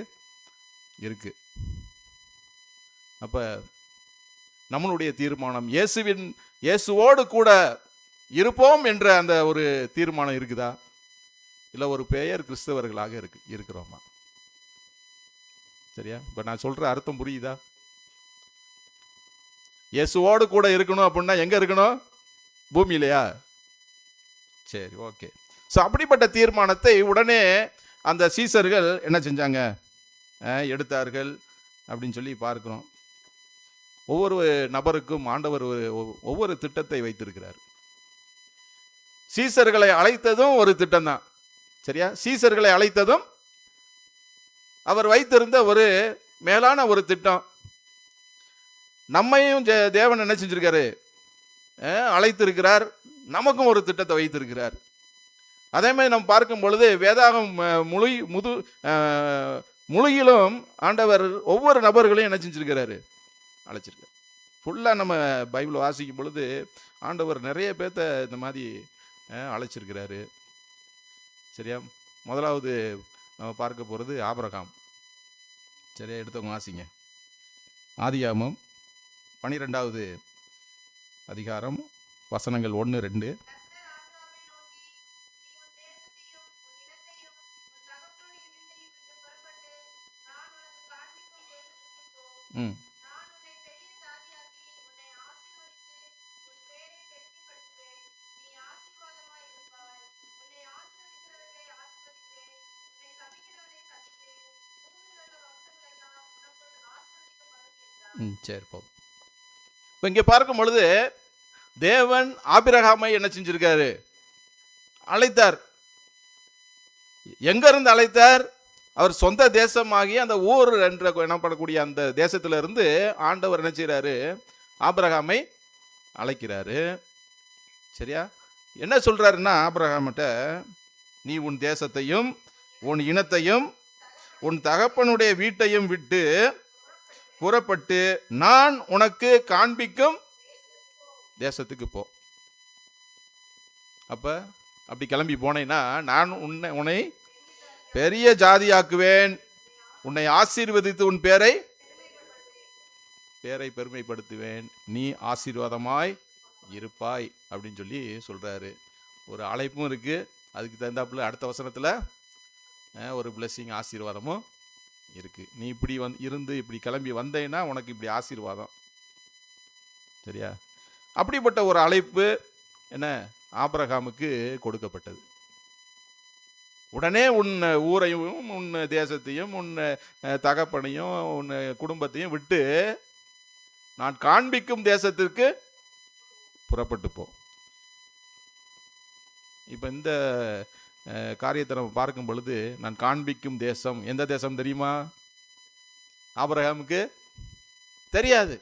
இருக்கு. அப்போ நம்மளுடைய தீர்மானம் இயேசுவோடு கூட இருப்போம் என்ற அந்த ஒரு தீர்மானம் இருக்குதா? இல்லை ஒரு பெயர் கிறிஸ்தவர்களாக இருக்கிறோமா? சரியா? இப்போ நான் சொல்கிற அர்த்தம் புரியுதா? இயேசுவோடு கூட இருக்கணும் அப்படின்னா எங்கே இருக்கணும்? பூமியிலையா? சரி, ஓகே. ஸோ அப்படிப்பட்ட தீர்மானத்தை உடனே அந்த சீசர்கள் என்ன செஞ்சாங்க, எடுத்தார்கள் அப்படின்னு சொல்லி பார்க்கிறோம். ஒவ்வொரு நபருக்கும் ஆண்டவர் ஒவ்வொரு திட்டத்தை வைத்திருக்கிறார். சீசர்களை அழைத்ததும் ஒரு திட்டம் தான். சரியா? சீசர்களை அழைத்ததும் அவர் வைத்திருந்த ஒரு மேலான ஒரு திட்டம். நம்மையும் தேவன் என்ன செஞ்சிருக்காரு, அழைத்திருக்கிறார். நமக்கும் ஒரு திட்டத்தை வைத்திருக்கிறார். அதே மாதிரி நம்ம பார்க்கும் பொழுது வேதாகம் முழுகிலும் ஆண்டவர் ஒவ்வொரு நபர்களையும் என்ன செஞ்சிருக்கிறாரு, அழைச்சிருக்கார். ஃபுல்லாக நம்ம பைபிள் வாசிக்கும் பொழுது ஆண்டவர் நிறைய பேர்த்த இந்த மாதிரி அழைச்சிருக்கிறாரு. சரியா? முதலாவது நம்ம பார்க்க போகிறது ஆபிரகாம். சரியா? எடுத்தவங்க வாசிங்க. ஆதியாகமம் 12வது அதிகாரம் வசனங்கள் 1-2. சரி, போதும். இப்போ இங்கே பார்க்கும் பொழுது தேவன் ஆபிரகாமை என்ன செஞ்சிருக்காரு, அழைத்தார். எங்க இருந்து அழைத்தார்? அவர் சொந்த தேசமாகி அந்த ஊர் என்ற எனப்படக்கூடிய அந்த தேசத்துல இருந்து ஆண்டவர் என்ன செய்யறாரு, ஆபிரகாமை அழைக்கிறாரு. சரியா? என்ன சொல்றாருன்னா, ஆபிரகாம்கிட்ட நீ உன் தேசத்தையும் உன் இனத்தையும் உன் தகப்பனுடைய வீட்டையும் விட்டு புறப்பட்டு நான் உனக்கு காண்பிக்கும் தேசத்துக்கு போ. அப்ப அப்படி கிளம்பி போனேன்னா நான் உன்னை பெரிய ஜாதியாக்குவேன், உன்னை ஆசீர்வதித்து உன் பேரை பெருமைப்படுத்துவேன், நீ ஆசீர்வாதமாய் இருப்பாய் அப்படின்னு சொல்லி சொல்றாரு. ஒரு அழைப்பும் இருக்கு, அதுக்கு தகுந்தாப்புல அடுத்த வசனத்துல ஒரு பிளெஸிங் ஆசீர்வாதமும் இருக்கு. நீ இப்படி இருந்து இப்படி கிளம்பி வந்தேன்னா உனக்கு இப்படி ஆசீர்வாதம். சரியா? அப்படிப்பட்ட ஒரு அழைப்பு என்ன ஆபிரகாமுக்கு கொடுக்கப்பட்டது. உடனே உன் ஊரையும் உன் தேசத்தையும் உன் தகப்பனையும் உன் குடும்பத்தையும் விட்டு நான் காண்பிக்கும் தேசத்திற்கு புறப்பட்டு போ. இப்ப இந்த காரியத்தை நம்ம பார்க்கும் பொழுது, நான் காண்பிக்கும் தேசம் எந்த தேசம் தெரியுமா? ஆபிரகாமுக்கு தெரியாது.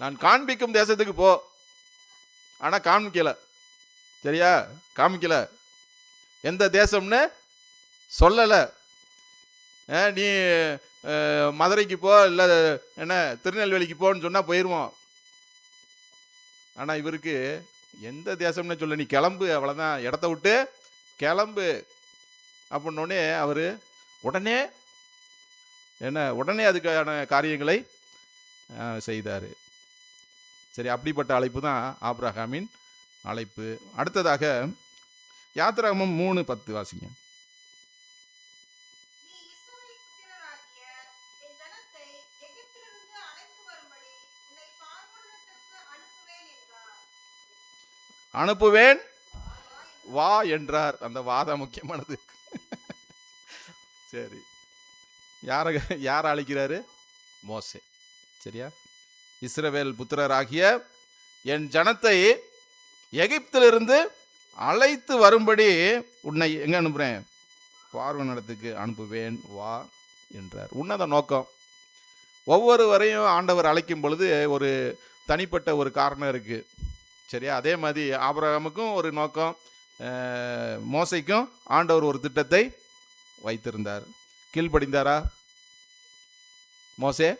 நான் காண்பிக்கும் தேசத்துக்கு போ, ஆனா காமிக்கல. சரியா? காமிக்கல. எந்த தேசம்னு சொல்லல. நீ மதுரைக்கு போ, இல்ல என்ன திருநெல்வேலிக்கு போன்னு சொன்னா போயிருவோம். ஆனா இவருக்கு எந்த தேசம்னு சொல்ல, நீ கிளம்பு, அவ்வளவுதான், இடத்த விட்டு கிளம்பு அப்படின்னோடனே அவரு உடனே அதுக்கான காரியங்களை செய்தாரு. சரி, அப்படிப்பட்ட அழைப்பு தான் ஆபிரகாமின் அழைப்பு. அடுத்ததாக யாத்திராகமம் 3:10 வாசிங்க. அனுப்புவேன் வா என்றார். அந்த வாதம் முக்கியமானது. சரி, யார அழைக்கிறாரு? மோசே. சரியா? இஸ்ரவேல் புத்திரராகிய என் ஜனத்தை எகிப்திலிருந்து அழைத்து வரும்படி உன்னை எங்க அனுப்புறேன்? பார்வோன் இடத்துக்கு அனுப்புவேன் வா என்றார். உன்னத நோக்கம். ஒவ்வொருவரையும் ஆண்டவர் அழைக்கும் பொழுது ஒரு தனிப்பட்ட ஒரு காரணம் இருக்கு. சரியா? அதே மாதிரி ஆபிரகாமுக்கும் ஒரு நோக்கம், மோசைக்கும் ஆண்டவர் ஒரு திட்டத்தை வைத்திருந்தார். கீழ்ப்படிந்தாரா மோசே?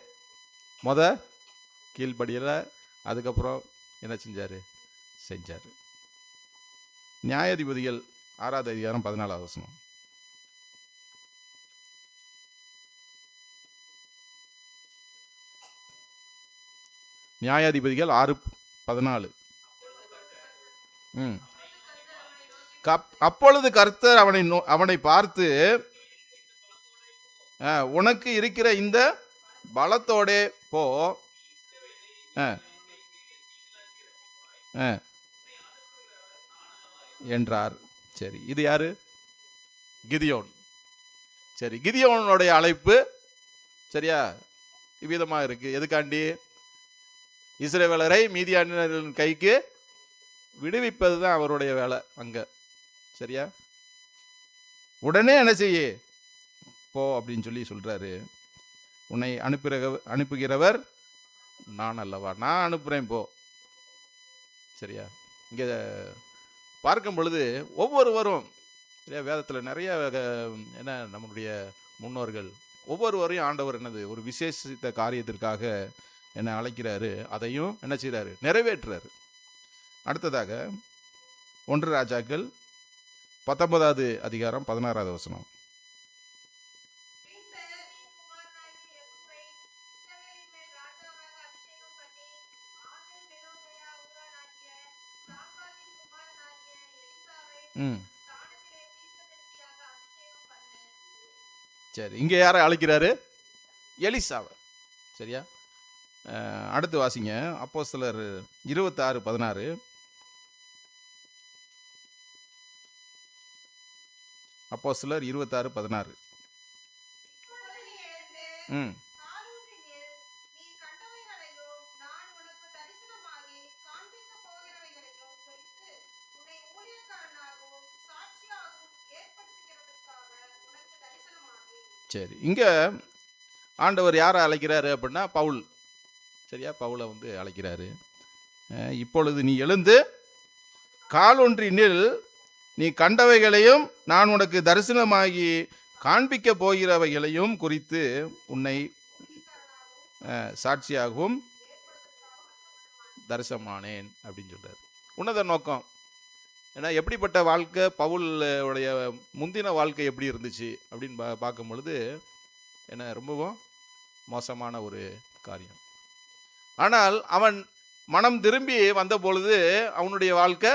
கீழ்ப்படியல. அதுக்கப்புறம் என்ன செஞ்சாரு? நியாயாதிபதிகள் 6வது அதிகாரம் 14வது வசனம். நியாயாதிபதிகள் 6:14. அப்பொழுது கர்த்தர் அவனை பார்த்து, உனக்கு இருக்கிற இந்த பலத்தோடே போ, என்றார். சரி, இது யாரு? கிதியோன். சரி, கிதியோனுடைய அழைப்பு சரியா இவ்விதமா இருக்கு. எதுக்காண்டி? இஸ்ரவேலரை மீதியானியர்களின் கைக்கு விடுவிப்பது தான் அவருடைய வேலை அங்க. சரியா? உடனே என்ன செய்ய போ அப்படின்னு சொல்லி சொல்றாரு. உன்னை அனுப்புகிறவர் நான் அல்லவா, நான் அனுப்புறேன் போ. சரியா? இங்க பார்க்கும் பொழுது ஒவ்வொருவரும் சரியா, வேதத்தில் நிறைய என்ன நம்மளுடைய முன்னோர்கள் ஒவ்வொருவரையும் ஆண்டவர் என்னது ஒரு விசேஷித்த காரியத்திற்காக என்ன அழைக்கிறாரு, அதையும் என்ன செய்கிறாரு? நிறைவேற்றுறாரு. அடுத்ததாக 1 ராஜாக்கள் 19வது அதிகாரம் 16வது வசனம். சரி, இங்க யாரை அழைக்கிறாரு? எலிசாவை. சரியா? அடுத்து வாசிங்க. அப்போஸ்தலர் 26:16. அப்போஸ்தலர் 26:16. சரி, இங்க ஆண்டவர் யாரை அழைக்கிறாரு அப்படின்னா பவுல். சரியா? பவுலை அழைக்கிறாரு. இப்பொழுது நீ எழுந்து காலொன்றினில் நீ கண்டவைகளையும் நான் உனக்கு தரிசனமாகி காண்பிக்க போகிறவைகளையும் குறித்து உன்னை சாட்சியாகவும் தரிசனமானேன் அப்படின்னு சொல்றாரு. உன்னத நோக்கம் ஏன்னா எப்படிப்பட்ட வாழ்க்கை, பவுல் உடைய முந்தின வாழ்க்கை எப்படி இருந்துச்சு அப்படின்னு பார்க்கும் பொழுது என்ன ரொம்பவும் மோசமான ஒரு காரியம். ஆனால் அவன் மனம் திரும்பி வந்த பொழுது அவனுடைய வாழ்க்கை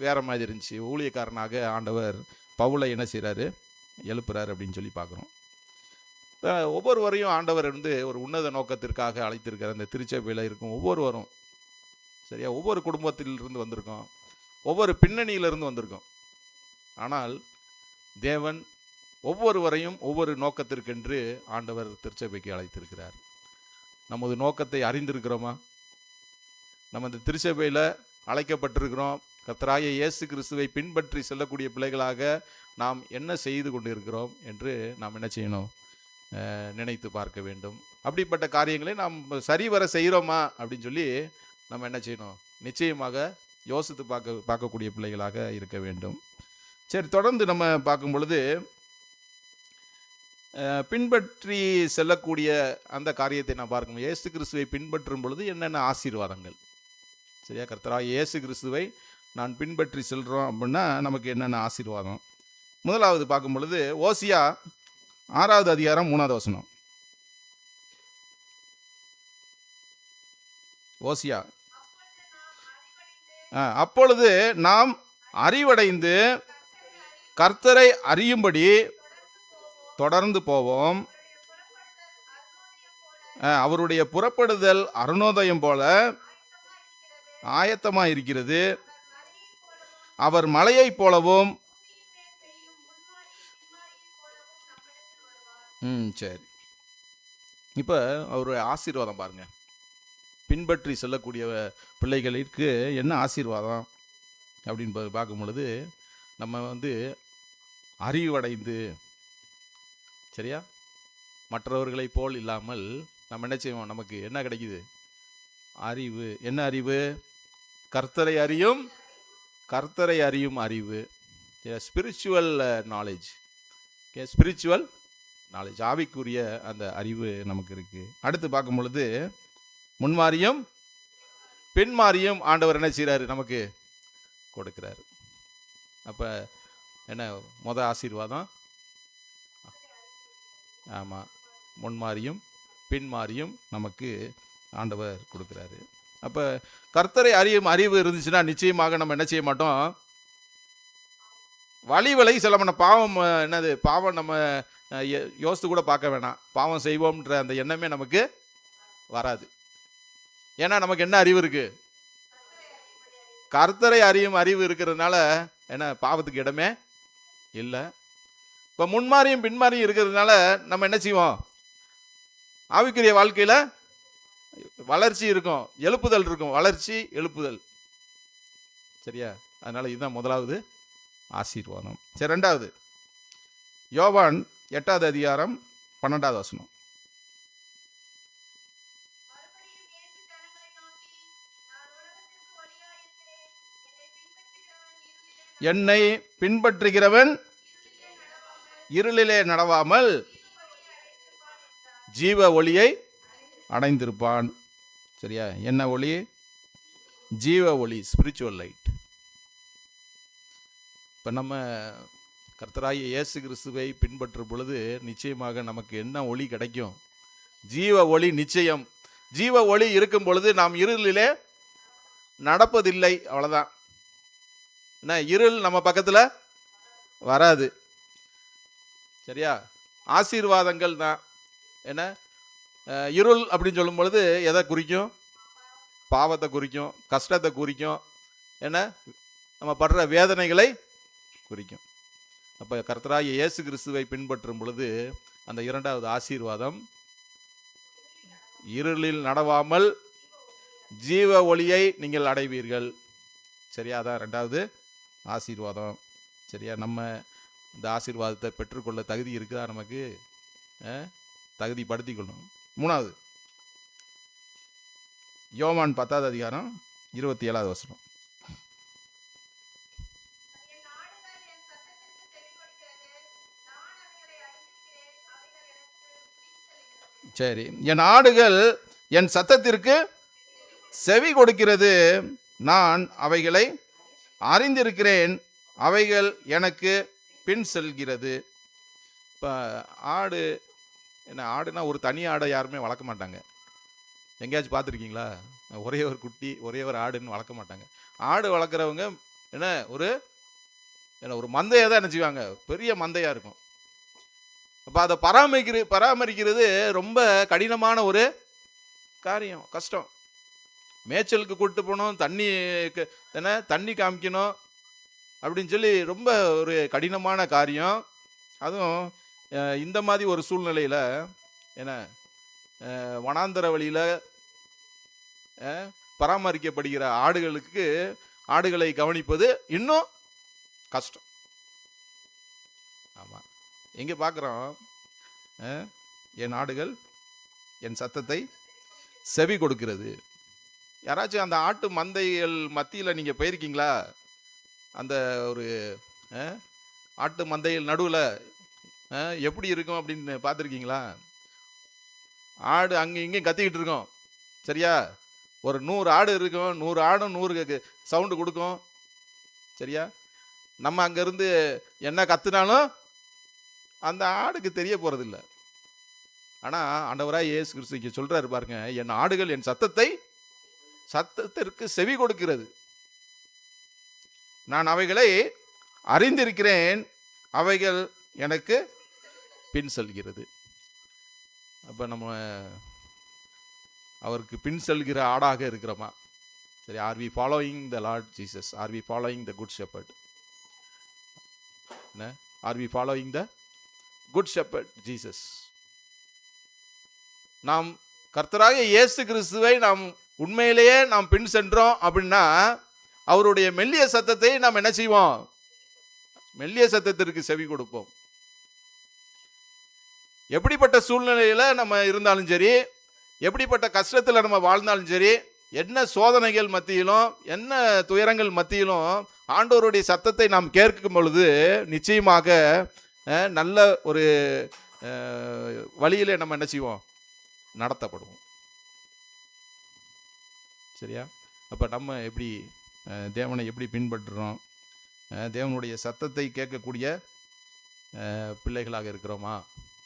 வேற மாதிரி இருந்துச்சு. ஊழியக்காரனாக ஆண்டவர் பவுலை என்ன செய்கிறாரு, எழுப்புறாரு அப்படின்னு சொல்லி பார்க்குறோம். ஒவ்வொருவரையும் ஆண்டவர் ஒரு உன்னத நோக்கத்திற்காக அழைத்திருக்கிற அந்த திருச்சபையில் இருக்கும் ஒவ்வொருவரும் சரியா, ஒவ்வொரு குடும்பத்திலிருந்து வந்திருக்கோம், ஒவ்வொரு பின்னணியிலிருந்து வந்திருக்கோம். ஆனால் தேவன் ஒவ்வொருவரையும் ஒவ்வொரு நோக்கத்திற்கென்று ஆண்டவர் திருச்சபைக்கு அழைத்திருக்கிறார். நமது நோக்கத்தை அறிந்திருக்கிறோமா? நம்ம இந்த திருச்சபையில் அழைக்கப்பட்டிருக்கிறோம். கர்த்தராகிய இயேசு கிறிஸ்துவை பின்பற்றி செல்லக்கூடிய பிள்ளைகளாக நாம் என்ன செய்து கொண்டிருக்கிறோம் என்று நாம் என்ன செய்யணும், நினைத்து பார்க்க வேண்டும். அப்படிப்பட்ட காரியங்களை நாம் சரிவர செய்கிறோமா அப்படின்னு சொல்லி நம்ம என்ன செய்யணும், நிச்சயமாக யோசித்து பார்க்கக்கூடிய பிள்ளைகளாக இருக்க வேண்டும். சரி, தொடர்ந்து நம்ம பார்க்கும் பொழுது பின்பற்றி செல்லக்கூடிய அந்த காரியத்தை நான் பார்க்கணும். இயேசு கிறிஸ்துவை பின்பற்றும் பொழுது என்னென்ன ஆசீர்வாதங்கள், சரியா, கர்த்தராகிய இயேசு கிறிஸ்துவை நான் பின்பற்றி செல்கிறோம் அப்படின்னா நமக்கு என்னென்ன ஆசீர்வாதம். முதலாவது பார்க்கும் பொழுது ஓசியா 6வது அதிகாரம் 3வது வசனம். ஓசியா அப்பொழுது நாம் அறிவடைந்து கர்த்தரை அறியும்படி தொடர்ந்து போவோம். அவருடைய புறப்படுதல் அருணோதயம் போல ஆயத்தமாக இருக்கிறது. அவர் மலையைப் போலவும் சரி, இப்போ அவருடைய ஆசீர்வாதம் பாருங்க. பின்பற்றி செல்லக்கூடிய பிள்ளைகளுக்கு என்ன ஆசீர்வாதம் அப்படின்னு பார்க்கும் பொழுது நம்ம அறிவடைந்து, சரியா, மற்றவர்களைப் போல் இல்லாமல் நம்ம என்ன செய்வோம், நமக்கு என்ன கிடைக்குது, அறிவு. என்ன அறிவு? கர்த்தரை அறியும் அறிவு, ஸ்பிரிச்சுவல் நாலேஜ். ஸ்பிரிச்சுவல் நாலேஜ், ஆவிக்குரிய அந்த அறிவு நமக்கு இருக்கு. அடுத்து பார்க்கும் பொழுது முன்மாரியும் பின்மாரியும் ஆண்டவர் என்ன செய்கிறாரு, நமக்கு கொடுக்கிறாரு. அப்போ என்ன ஆசீர்வாதம்? ஆமாம், முன்மாரியும் பின்மாரியும் நமக்கு ஆண்டவர் கொடுக்குறாரு. அப்போ கர்த்தரை அறியும் அறிவு இருந்துச்சுன்னா நிச்சயமாக நம்ம என்ன செய்ய மாட்டோம், வழி விலகி செல்ல மாட்டோம். பாவம் பாவம் நம்ம யோசித்து கூட பார்க்க வேணாம். பாவம் செய்வோம்ன்ற அந்த எண்ணமே நமக்கு வராது. ஏன்னா நமக்கு என்ன அறிவு இருக்கு, கர்த்தரை அறியும் அறிவு இருக்கிறதுனால என்ன பாவத்துக்கு இடமே இல்லை. இப்போ முன்மாரியும் பின்மாரியும் இருக்கிறதுனால நம்ம என்ன செய்வோம், ஆவிக்குரிய வாழ்க்கையில் வளர்ச்சி இருக்கும், எழுப்புதல் இருக்கும், வளர்ச்சி எழுப்புதல், சரியா. அதனால இதுதான் முதலாவது ஆசீர்வாதம். சரி, ரெண்டாவது யோவான் 8வது அதிகாரம் 12வது வசனம். என்னை பின்பற்றுகிறவன் இருளிலே நடவாமல் ஜீவ ஒளியை அடைந்திருப்பான். சரியா, என்ன ஒளி? ஜீவ ஒளி, ஸ்பிரிச்சுவல் லைட். இப்போ நம்ம கர்த்தராகிய இயேசு கிறிஸ்துவை பின்பற்றும் பொழுது நிச்சயமாக நமக்கு என்ன ஒளி கிடைக்கும்? ஜீவ ஒளி நிச்சயம். ஜீவ ஒளி இருக்கும் பொழுது நாம் இருளிலே நடப்பதில்லை, அவ்வளோதான். என்ன, இருள் நம்ம பக்கத்தில் வராது, சரியா. ஆசீர்வாதங்கள் தான். என்ன, இருள் அப்படின்னு சொல்லும் பொழுது எதை குறிக்கும்? பாவத்தை குறிக்கும், கஷ்டத்தை குறிக்கும், என்ன, நம்ம படுற வேதனைகளை குறிக்கும். அப்போ கர்த்தராகிய இயேசு கிறிஸ்துவை பின்பற்றும் பொழுது அந்த இரண்டாவது ஆசீர்வாதம், இருளில் நடவாமல் ஜீவ ஒளியை நீங்கள் அடைவீர்கள். சரியா, அதான் ரெண்டாவது ஆசீர்வாதம். சரியா, நம்ம இந்த ஆசீர்வாதத்தை பெற்றுக்கொள்ள தகுதி இருக்குதா? நமக்கு தகுதிப்படுத்திக்கொள்ளணும். மூணாவது யோவான் 10வது அதிகாரம் 27வது வசனம். சரி, என் ஆடுகள் என் சத்தத்திற்கு செவி கொடுக்கிறது, நான் அவைகளை அறிந்திருக்கிறேன், அவைகள் எனக்கு பின் செல்கிறது. இப்போ ஆடு என்ன, ஆடுனா ஒரு தனி ஆடை யாருமே வளர்க்க மாட்டாங்க. எங்கேயாச்சும் பார்த்துருக்கீங்களா? ஒரே ஒரு குட்டி ஒரே ஒரு ஆடுன்னு வளர்க்க மாட்டாங்க. ஆடு வளர்க்குறவங்க என்ன ஒரு மந்தையை தான் என்ன செய்வாங்க, பெரிய மந்தையாக இருக்கும். அப்போ அதை பராமரிக்கிறது ரொம்ப கடினமான ஒரு காரியம், கஷ்டம். மேய்ச்சலுக்கு கூப்பிட்டு போகணும், தண்ணி காமிக்கணும் அப்படின்னு சொல்லி ரொம்ப ஒரு கடினமான காரியம். அதுவும் இந்த மாதிரி ஒரு சூழ்நிலையில் என்ன வனாந்தர வழியில் பராமரிக்கப்படுகிற ஆடுகளை கவனிப்பது இன்னும் கஷ்டம். ஆமாம், எங்கே பார்க்குறோம், என் ஆடுகள் என் சத்தத்தை செவி கொடுக்கிறது. யாராச்சும் அந்த ஆட்டு மந்தைகள் மத்தியில் நீங்கள் போயிருக்கீங்களா? அந்த ஒரு ஆட்டு மந்தைகள் நடுவில் எப்படி இருக்கும் அப்படின்னு பார்த்துருக்கீங்களா? ஆடு அங்கே இங்கேயும் கத்திக்கிட்டு இருக்கோம், சரியா? ஒரு 100 ஆடு இருக்கும், 100 ஆடும் 100 சவுண்டு கொடுக்கும், சரியா? நம்ம அங்கேருந்து என்ன கத்துனாலும் அந்த ஆடுக்கு தெரிய போகிறதில்ல. ஆனால் ஆண்டவராய் இயேசு கிறிஸ்து சொல்கிறாரு பாருங்க, என் ஆடுகள் என் சத்தத்திற்கு செவி கொடுக்கிறது, நான் அவைகளை அறிந்திருக்கிறேன், அவைகள் எனக்கு பின் செல்கிறது. அப்போ நம்ம அவருக்கு பின் செல்கிற ஆடாக இருக்கிறோமா? சரி, are we following the Lord Jesus? Are we following the good shepherd? Are we following the good shepherd Jesus? நாம் கர்த்தராகிய இயேசு கிறிஸ்துவை நாம் உண்மையிலேயே நாம் பின் சென்றோம் அப்படின்னா அவருடைய மெல்லிய சத்தத்தை நாம் என்ன செய்வோம்? மெல்லிய சத்தத்திற்கு செவி கொடுப்போம். எப்படிப்பட்ட சூழ்நிலையில் நம்ம இருந்தாலும் சரி, எப்படிப்பட்ட கஷ்டத்தில் நம்ம வாழ்ந்தாலும் சரி, என்ன சோதனைகள் மத்தியிலும் என்ன துயரங்கள் மத்தியிலும் ஆண்டவருடைய சத்தத்தை நாம் கேட்கும் பொழுது நிச்சயமாக நல்ல ஒரு வழியிலே நம்ம என்ன செய்வோம்? நடத்தப்படுவோம். சரியா? அப்போ நம்ம எப்படி தேவனை எப்படி பின்பற்றுறோம்? தேவனுடைய சத்தத்தை கேட்கக்கூடிய பிள்ளைகளாக இருக்கிறோமா?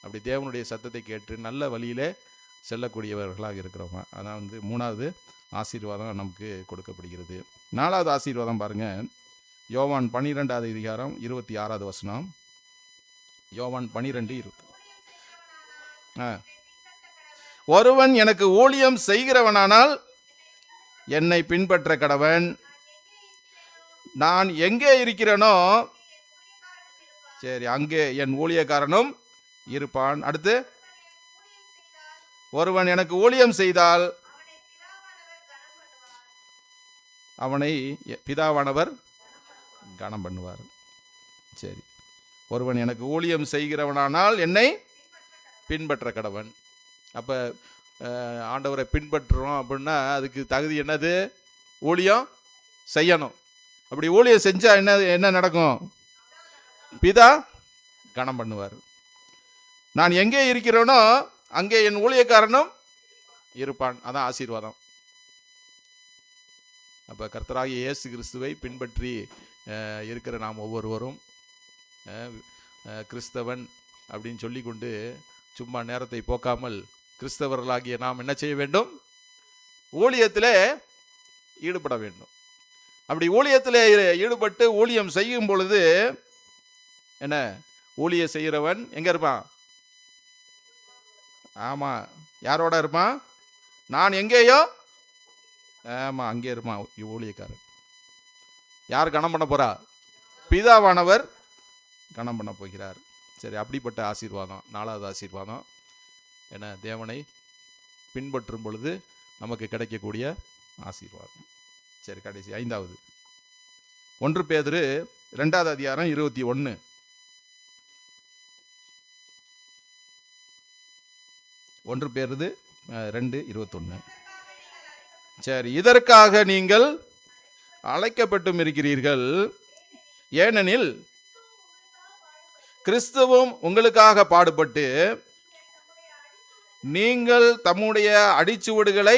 அப்படி தேவனுடைய சத்தத்தை கேட்டு நல்ல வழியிலே செல்லக்கூடியவர்களாக இருக்கிறோமா? அதான் 3வது ஆசீர்வாதம் நமக்கு கொடுக்கப்படுகிறது. 4வது ஆசீர்வாதம் பாருங்க, யோவான் 12வது அதிகாரம் 26வது வசனம். யோவான் 12:20. ஒருவன் எனக்கு ஊழியம் செய்கிறவனானால் என்னை பின்பற்ற கடவன், நான் எங்கே இருக்கிறேனோ சரி அங்கே என் ஊழியக்காரனும் இருப்பான். அடுத்து, ஒருவன் எனக்கு ஊழியம் செய்தால் அவனை பிதாவானவர் கனம் பண்ணுவார். சரி, ஒருவன் எனக்கு ஊழியம் செய்கிறவனானால் என்னை பின்பற்ற கடவன். அப்போ ஆண்டவரை பின்பற்றுறோம் அப்படின்னா அதுக்கு தகுதி என்னது? ஊழியம் செய்யணும். அப்படி ஊழியம் செஞ்சால் என்ன நடக்கும்? பிதா கனம் பண்ணுவார். நான் எங்கே இருக்கிறேனோ அங்கே என் ஊழியக்காரனும் இருப்பான். அதான் ஆசீர்வாதம். அப்போ கர்த்தராகிய இயேசு கிறிஸ்துவை பின்பற்றி இருக்கிற நாம் ஒவ்வொருவரும் கிறிஸ்தவன் அப்படின்னு சொல்லிக்கொண்டு சும்மா நேரத்தை போக்காமல் கிறிஸ்தவர்களாகிய நாம் என்ன செய்ய வேண்டும்? ஊழியத்திலே ஈடுபட வேண்டும். அப்படி ஊழியத்திலே ஈடுபட்டு ஊழியம் செய்யும் பொழுது என்ன, ஊழிய செய்கிறவன் எங்கே இருப்பான்? ஆமாம், யாரோட இருப்பான்? நான் எங்கேயோ, ஆமாம் அங்கே இருப்பான் ஊழியக்காரன். யார் கனம் பண்ண போறா? பிதாவானவர் கனம் பண்ண போகிறார். சரி, அப்படிப்பட்ட ஆசீர்வாதம் 4வது ஆசீர்வாதம் என்ன, தேவனை பின்பற்றும் பொழுது நமக்கு கிடைக்கக்கூடிய ஆசீர்வாதம். சரி, கடைசி 5வது 1 பேதுரு 2வது அதிகாரம் 21. 1 பேதுரு 2:21. சரி, இதற்காக நீங்கள் அழைக்கப்பட்டும் இருக்கிறீர்கள், ஏனெனில் கிறிஸ்துவும் உங்களுக்காக பாடுபட்டு நீங்கள் தம்முடைய அடிச்சுவடுகளை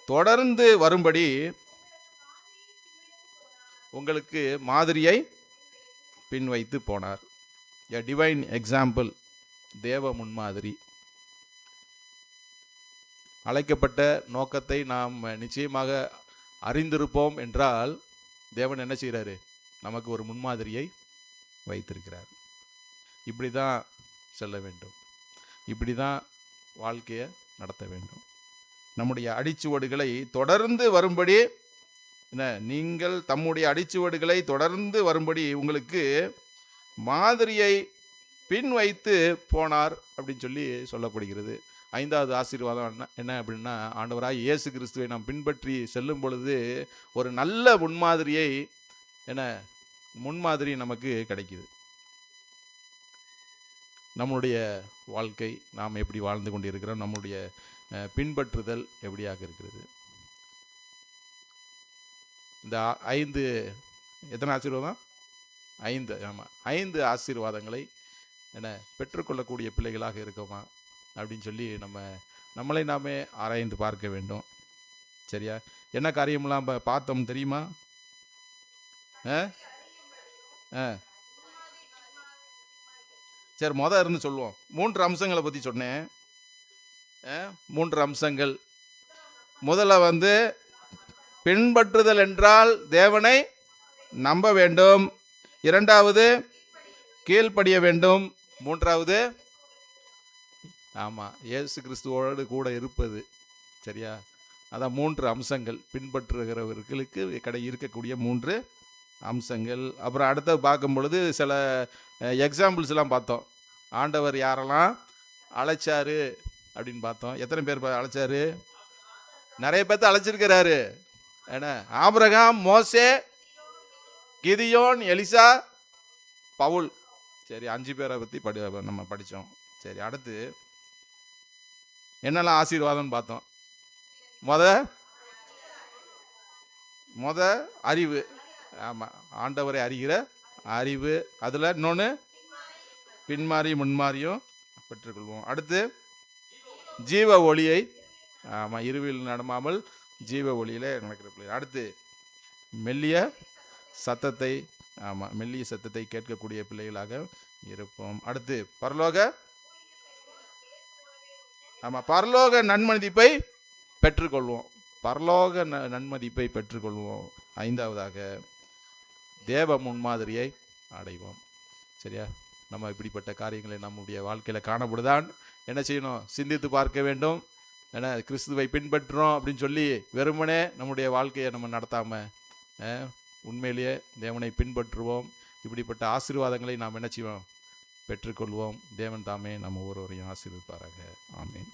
தொடர்ந்து வரும்படி உங்களுக்கு மாதிரியை பின் வைத்து போனார். எ டிவைன் எக்ஸாம்பிள், தேவ முன்மாதிரி. அழைக்கப்பட்ட நோக்கத்தை நாம் நிச்சயமாக அறிந்திருப்போம் என்றால் தேவன் என்ன செய்கிறாரு? நமக்கு ஒரு முன்மாதிரியை வைத்திருக்கிறார். இப்படி தான் செல்ல வேண்டும், இப்படி தான் வாழ்க்கையை நடத்த வேண்டும். நம்முடைய அடிச்சுவடுகளை தொடர்ந்து வரும்படி என்ன, நீங்கள் தம்முடைய அடிச்சுவடுகளை தொடர்ந்து வரும்படி உங்களுக்கு மாதிரியை பின் வைத்து போனார் அப்படின்னு சொல்லி சொல்லப்படுகிறது. 5வது ஆசீர்வாதம் என்ன அப்படின்னா, ஆண்டவராய் இயேசு கிறிஸ்துவை நாம் பின்பற்றி செல்லும் பொழுது ஒரு நல்ல முன்மாதிரியை முன்மாதிரி நமக்கு கிடைக்குது. நம்முடைய வாழ்க்கை நாம் எப்படி வாழ்ந்து கொண்டிருக்கிறோம், நம்முடைய பின்பற்றுதல் எப்படியாக இருக்கிறது. இந்த 5 எத்தனை ஆசீர்வாதம்? 5. ஆமாம், 5 ஆசீர்வாதங்களை பெற்றுக்கொள்ளக்கூடிய பிள்ளைகளாக இருக்கோமா அப்படின்னு சொல்லி நம்மளை நாமே ஆராய்ந்து பார்க்க வேண்டும். சரியா? என்ன காரியமெல்லாம் பார்த்தோம் தெரியுமா? சரி, இருந்து சொல்லுவோம். 3 அம்சங்களை பற்றி சொன்னேன். 3 அம்சங்கள். முதல்ல பின்பற்றுதல் என்றால் தேவனை நம்ப வேண்டும். 2வது கீழ்ப்படிய வேண்டும். 3வது ஆமாம், இயேசு கிறிஸ்துவோடு கூட இருப்பது. சரியா? அதான் 3 அம்சங்கள், பின்பற்றுகிறவர்களுக்கு இருக்கக்கூடிய 3 அம்சங்கள். அப்புறம் அடுத்து பார்க்கும் பொழுது சில எக்ஸாம்பிள்ஸ் எல்லாம் பார்த்தோம். ஆண்டவர் யாரெல்லாம் அழைச்சாரு அப்படின்னு பார்த்தோம். எத்தனை பேர் அழைச்சாரு? நிறைய பேர்த்த அழைச்சிருக்கிறாரு. ஏன்னா ஆபிரகாம், மோசே, கிதியோன், எலிசா, பவுல். சரி, 5 பேரை பற்றி நம்ம படித்தோம். சரி, அடுத்து என்னெல்லாம் ஆசீர்வாதம்னு பார்த்தோம். முத அறிவு. ஆமாம், ஆண்டவரை அறிகிற அறிவு. அதில் இன்னொன்று பின்மாறி முன்மாறியும் பெற்றுக்கொள்வோம். அடுத்து ஜீவ ஒளியை. ஆமாம், இருவில் நடமாமல் ஜீவ ஒளியில் நடக்கிற பிள்ளை. அடுத்து மெல்லிய சத்தத்தை. ஆமாம், மெல்லிய சத்தத்தை கேட்கக்கூடிய பிள்ளைகளாக இருப்போம். அடுத்து பரலோக நன்மதிப்பை பெற்றுக்கொள்வோம். பரலோக நன்மதிப்பை பெற்றுக்கொள்வோம். 5வதாக தேவ முன்மாதிரியை அடைவோம். சரியா? நம்ம இப்படிப்பட்ட காரியங்களை நம்முடைய வாழ்க்கையில் காணப்படுதான் என்ன செய்யணும்? சிந்தித்து பார்க்க வேண்டும். ஏன்னா கிறிஸ்துவை பின்பற்றுறோம் அப்படின்னு சொல்லி வெறுமனே நம்முடைய வாழ்க்கையை நம்ம நடத்தாமல் உண்மையிலேயே தேவனை பின்பற்றுவோம். இப்படிப்பட்ட ஆசீர்வாதங்களை நாம் என்ன செய்வோம்? பெற்றுக்கொள்வோம். தேவன் தாமே நம்ம ஒவ்வொருவரையும் ஆசீர்வதிப்பாராக. ஆமென்.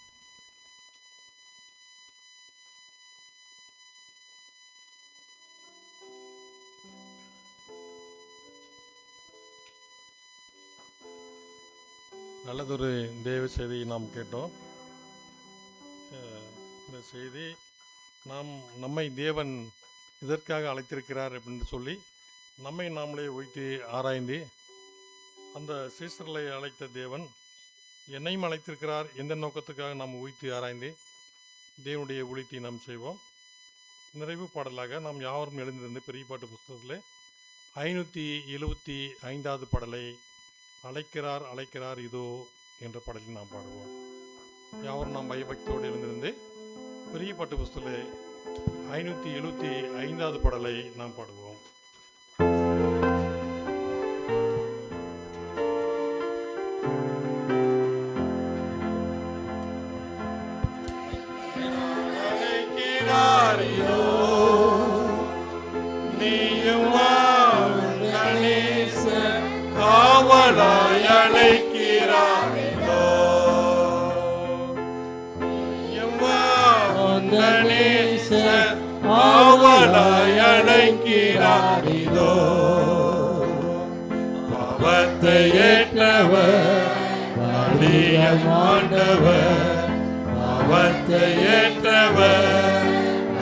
நல்லதொரு தேவ செய்தியை நாம் கேட்டோம். இந்த செய்தி நம்மை தேவன் இதற்காக அழைத்திருக்கிறார் அப்படின்னு சொல்லி நம்மை நாமளே வைத்து ஆராய்ந்து, அந்த சீசர்களை அழைத்த தேவன் என்னையும் அழைத்திருக்கிறார், எந்த நோக்கத்துக்காக நாம் வைத்து ஆராய்ந்து தேவனுடைய ஊழியத்தை நாம் செய்வோம். நிறைவு பாடலாக நாம் யாவரும் எழுந்திருந்து பெரிய பாட்டு புஸ்தகத்தில் 575வது பாடலை அழைக்கிறார் அழைக்கிறார் இதோ என்ற பாடலில் நாம் பாடுவோம். யாவரும் நாம் பயபக்தியோடு எழுந்திருந்து பெரிய பாட்டு புஸ்தகத்தில் 575வது பாடலை நாம் பாடுவோம். அழைக்கிறாரிதோ பாவத்தை ஏற்றவர் அழியமாண்டவர், பாவத்தை ஏற்றவர்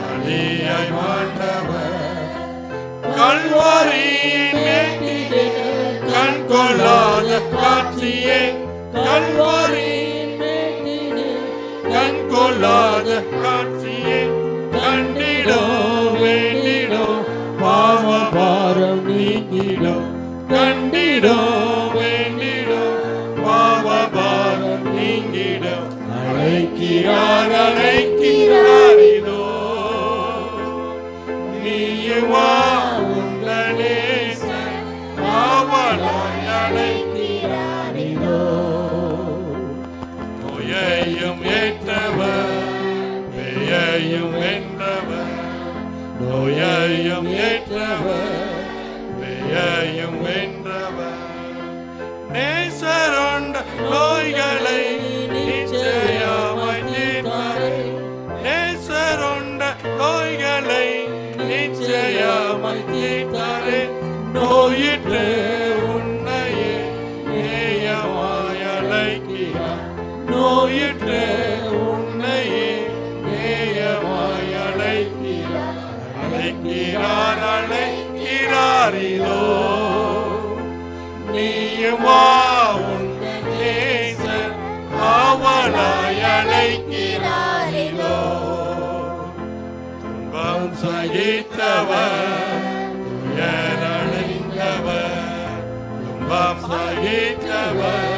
அழியமாண்டவர், கல்வாரியின் மேட்டிலே கண் கொள்ளாத காட்சியை, கல்வாரியின் மேட்டிலே பொல்லாத காட்சியை கண்டிடும் வேண்டிடும் பாவ பாரம் நீங்கிடும் கண்டிடும் வேண்டிடும் பாவ பாரம் நீங்கிடும் அழைக்கிறார் அழைக்கிறார் இதோ நீயுமா உங்களே ஆவலாய் அழைக்கிறார் இதோ நோயையும் ஏற்றவர் பேயையும் வென்றவர் நோயையும் ஏற்றவர் பேயையும் வென்றவர் நேசருண்ட நோய்களை நிச்சயமாய் தீர்த்தாரே நேசருண்ட நோய்களை நிச்சயமாய் தீர்த்தாரே நோயிற்று உன்னையே நேயமாய் அழைக்கிறார் நோயிற்று உன்னையே நேயமாய் அழைக்கிறார் அழைக்கிறார் அழைக்கிறார் இதோ நீயுமா உந்த நேசர் ஆவலாய் அழைக்கிறார் இதோ துன்பம் சகித்தவர் துயரடைந்தவர் துன்பம் சகித்தவர்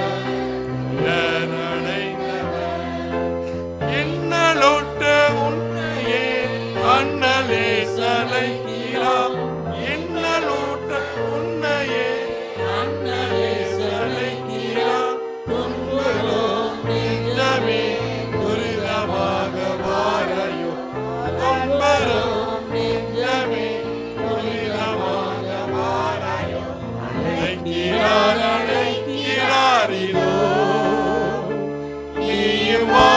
துயரடைந்தவர் இன்னலோட்டு உன்னையே அண்ணலே சலைக்கிறார் இன்னலோட்டு உன்னையே அண்ணலே சலைக்கிறார் துன்புறும் நெஞ்சமே துரிதமாக வாரையோ துன்புறும் நெஞ்சமே துரிதமாக வாரையோ அழைக்கிறார் அழைக்கிறார் இதோ நீயுமா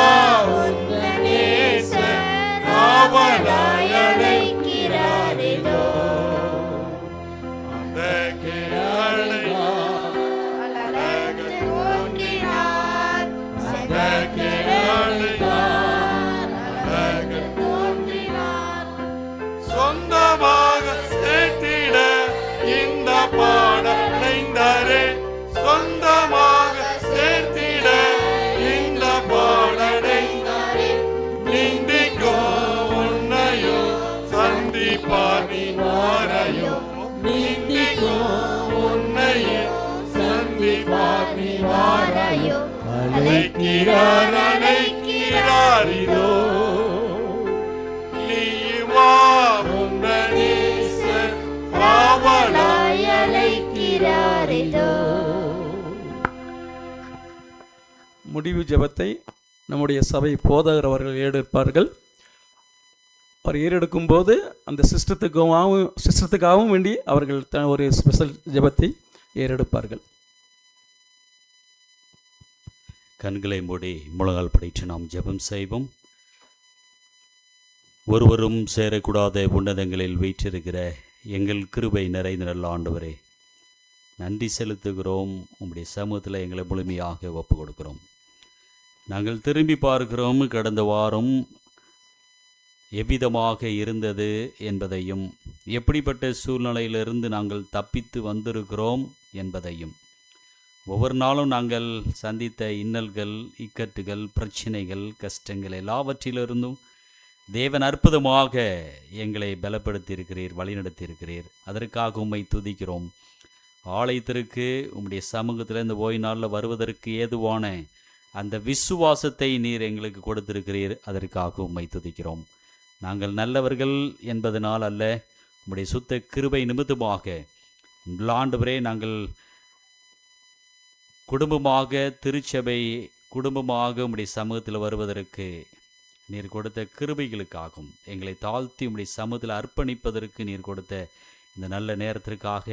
உந்த நேசர் ஆவலாய் அழைக்கிறார் இதோ அதற்கு அழைக்கிறார் அழகு தோன்றினார் அதற்கு அழைக்கிறார் அழகு தோன்றினார் சொந்தமாக சேர்த்திட இந்த பாடடைந்தாரே சொந்தமாக சேர்த்திட இந்த பாடடைந்தாரே நிந்திக்கோ உன்னையோ சந்திப்பார் நீ வாரையோ நிந்திக்கோ உன்னையோ சந்திப்பார் நீ வாரையோ அழைக்கிறார் அழைக்கிறார் இதோ நீயுமா உந்த நேசர் ஆவலாய் அழைக்கிறார் இதோ முடிவு ஜெபத்தை நம்முடைய சபை போதகர் அவர்கள் ஏறெடுப்பார்கள். அவர் ஏறெடுக்கும் போது அந்த சிஸ்டத்துக்காகவும் வேண்டி அவர்கள் ஒரு ஸ்பெஷல் ஜெபத்தை ஏறெடுப்பார்கள். கண்களை மூடி முழங்கால் படித்து நாம் ஜெபம் செய்வோம். ஒருவரும் சேரக்கூடாத உன்னதங்களில் வீற்றிருக்கிற எங்கள் கிருபை நிறைந்த நல்ல ஆண்டவரே, நன்றி செலுத்துகிறோம். உம்முடைய சமூகத்தில் எங்களை முழுமையாக ஒப்பு கொடுக்கிறோம். நாங்கள் திரும்பி பார்க்கிறோம், கடந்த வாரம் எவ்விதமாக இருந்தது என்பதையும் எப்படிப்பட்ட சூழ்நிலையிலிருந்து நாங்கள் தப்பித்து வந்திருக்கிறோம் என்பதையும் ஒவ்வொரு நாளும் நாங்கள் சந்தித்த இன்னல்கள், இக்கட்டுகள், பிரச்சனைகள், கஷ்டங்கள் எல்லாவற்றிலிருந்தும் தேவன் அற்புதமாக எங்களை பலப்படுத்தியிருக்கிறீர், வழிநடத்தியிருக்கிறீர். அதற்காக உம்மை துதிக்கிறோம். ஆலயத்திற்கு உம்முடைய சமூகத்தில் இந்த ஓய்வு நாளில் வருவதற்கு ஏதுவான அந்த விசுவாசத்தை நீர் எங்களுக்கு கொடுத்திருக்கிறீர். அதற்காக உம்மை துதிக்கிறோம். நாங்கள் நல்லவர்கள் என்பதனால் அல்ல, உம்முடைய சுத்த கிருபை நிமித்தமாக ஆண்டவரே நாங்கள் குடும்பமாக திருச்சபை குடும்பமாக உம்முடைய சமூகத்தில் வருவதற்கு நீர் கொடுத்த கிருபைகளுக்காகவும் எங்களை தாழ்த்தி உம்முடைய சமூகத்தில் அர்ப்பணிப்பதற்கு நீர் கொடுத்த இந்த நல்ல நேரத்திற்காக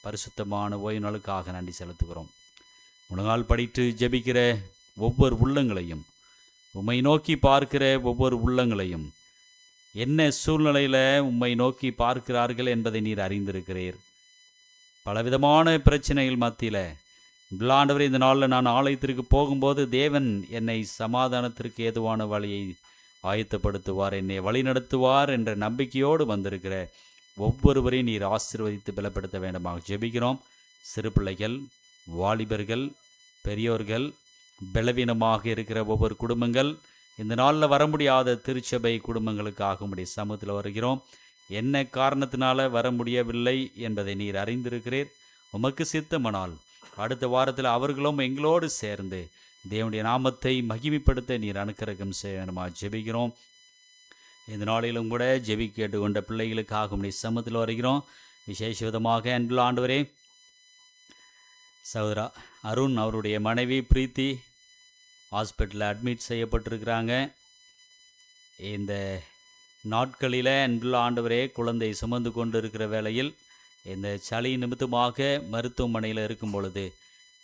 பரிசுத்தமான ஓய்வு நாளுக்காக நன்றி செலுத்துகிறோம். முழங்கால் படித்து ஜெபிக்கிற ஒவ்வொரு உள்ளங்களையும், உம்மை நோக்கி பார்க்கிற ஒவ்வொரு உள்ளங்களையும், என்ன சூழ்நிலையில் உம்மை நோக்கி பார்க்கிறார்கள் என்பதை நீர் அறிந்திருக்கிறீர். பலவிதமான பிரச்சனைகள் மத்தியில் ஆண்டவரே, இந்த நாளில் நான் ஆலயத்திற்கு போகும்போது தேவன் என்னை சமாதானத்திற்கு ஏதுவான வழியை ஆயத்தப்படுத்துவார், என்னை வழிநடத்துவார் என்ற நம்பிக்கையோடு வந்திருக்கிற ஒவ்வொருவரையும் நீர் ஆசீர்வதித்து பலப்படுத்த வேண்டுமாக ஜெபிக்கிறோம். சிறு பிள்ளைகள், வாலிபர்கள், பெரியோர்கள், பலவீனமாக இருக்கிற ஒவ்வொரு குடும்பங்கள் இந்த நாளில் வர முடியாத திருச்சபை குடும்பங்களுக்காக உம்முடைய சமூகத்தில் வருகிறோம். என்ன காரணத்தினால வர முடியவில்லை என்பதை நீர் அறிந்திருக்கிறீர். உமக்கு சித்தமானால் அடுத்த வாரத்தில் அவர்களும் எங்களோடு சேர்ந்து தேவனுடைய நாமத்தை மகிமைப்படுத்த நீர் அனுக்கிரகம் செய்யணுமா ஜெபிக்கிறோம். இந்த நாளிலும் கூட ஜெபி கேட்டுக்கொண்ட பிள்ளைகளுக்காக உம்முடைய சமூகத்தில் வருகிறோம். விசேஷ விதமாக அன்புள்ள ஆண்டவரே, சகோதரா அருண் அவருடைய மனைவி பிரீத்தி ஹாஸ்பிட்டலில் அட்மிட் செய்யப்பட்டிருக்கிறாங்க. இந்த நாட்களில் அன்புள்ள ஆண்டவரே, குழந்தை சுமந்து கொண்டு இருக்கிற வேளையில் இந்த சளி நிமித்தமாக மருத்துவமனையில் இருக்கும் பொழுது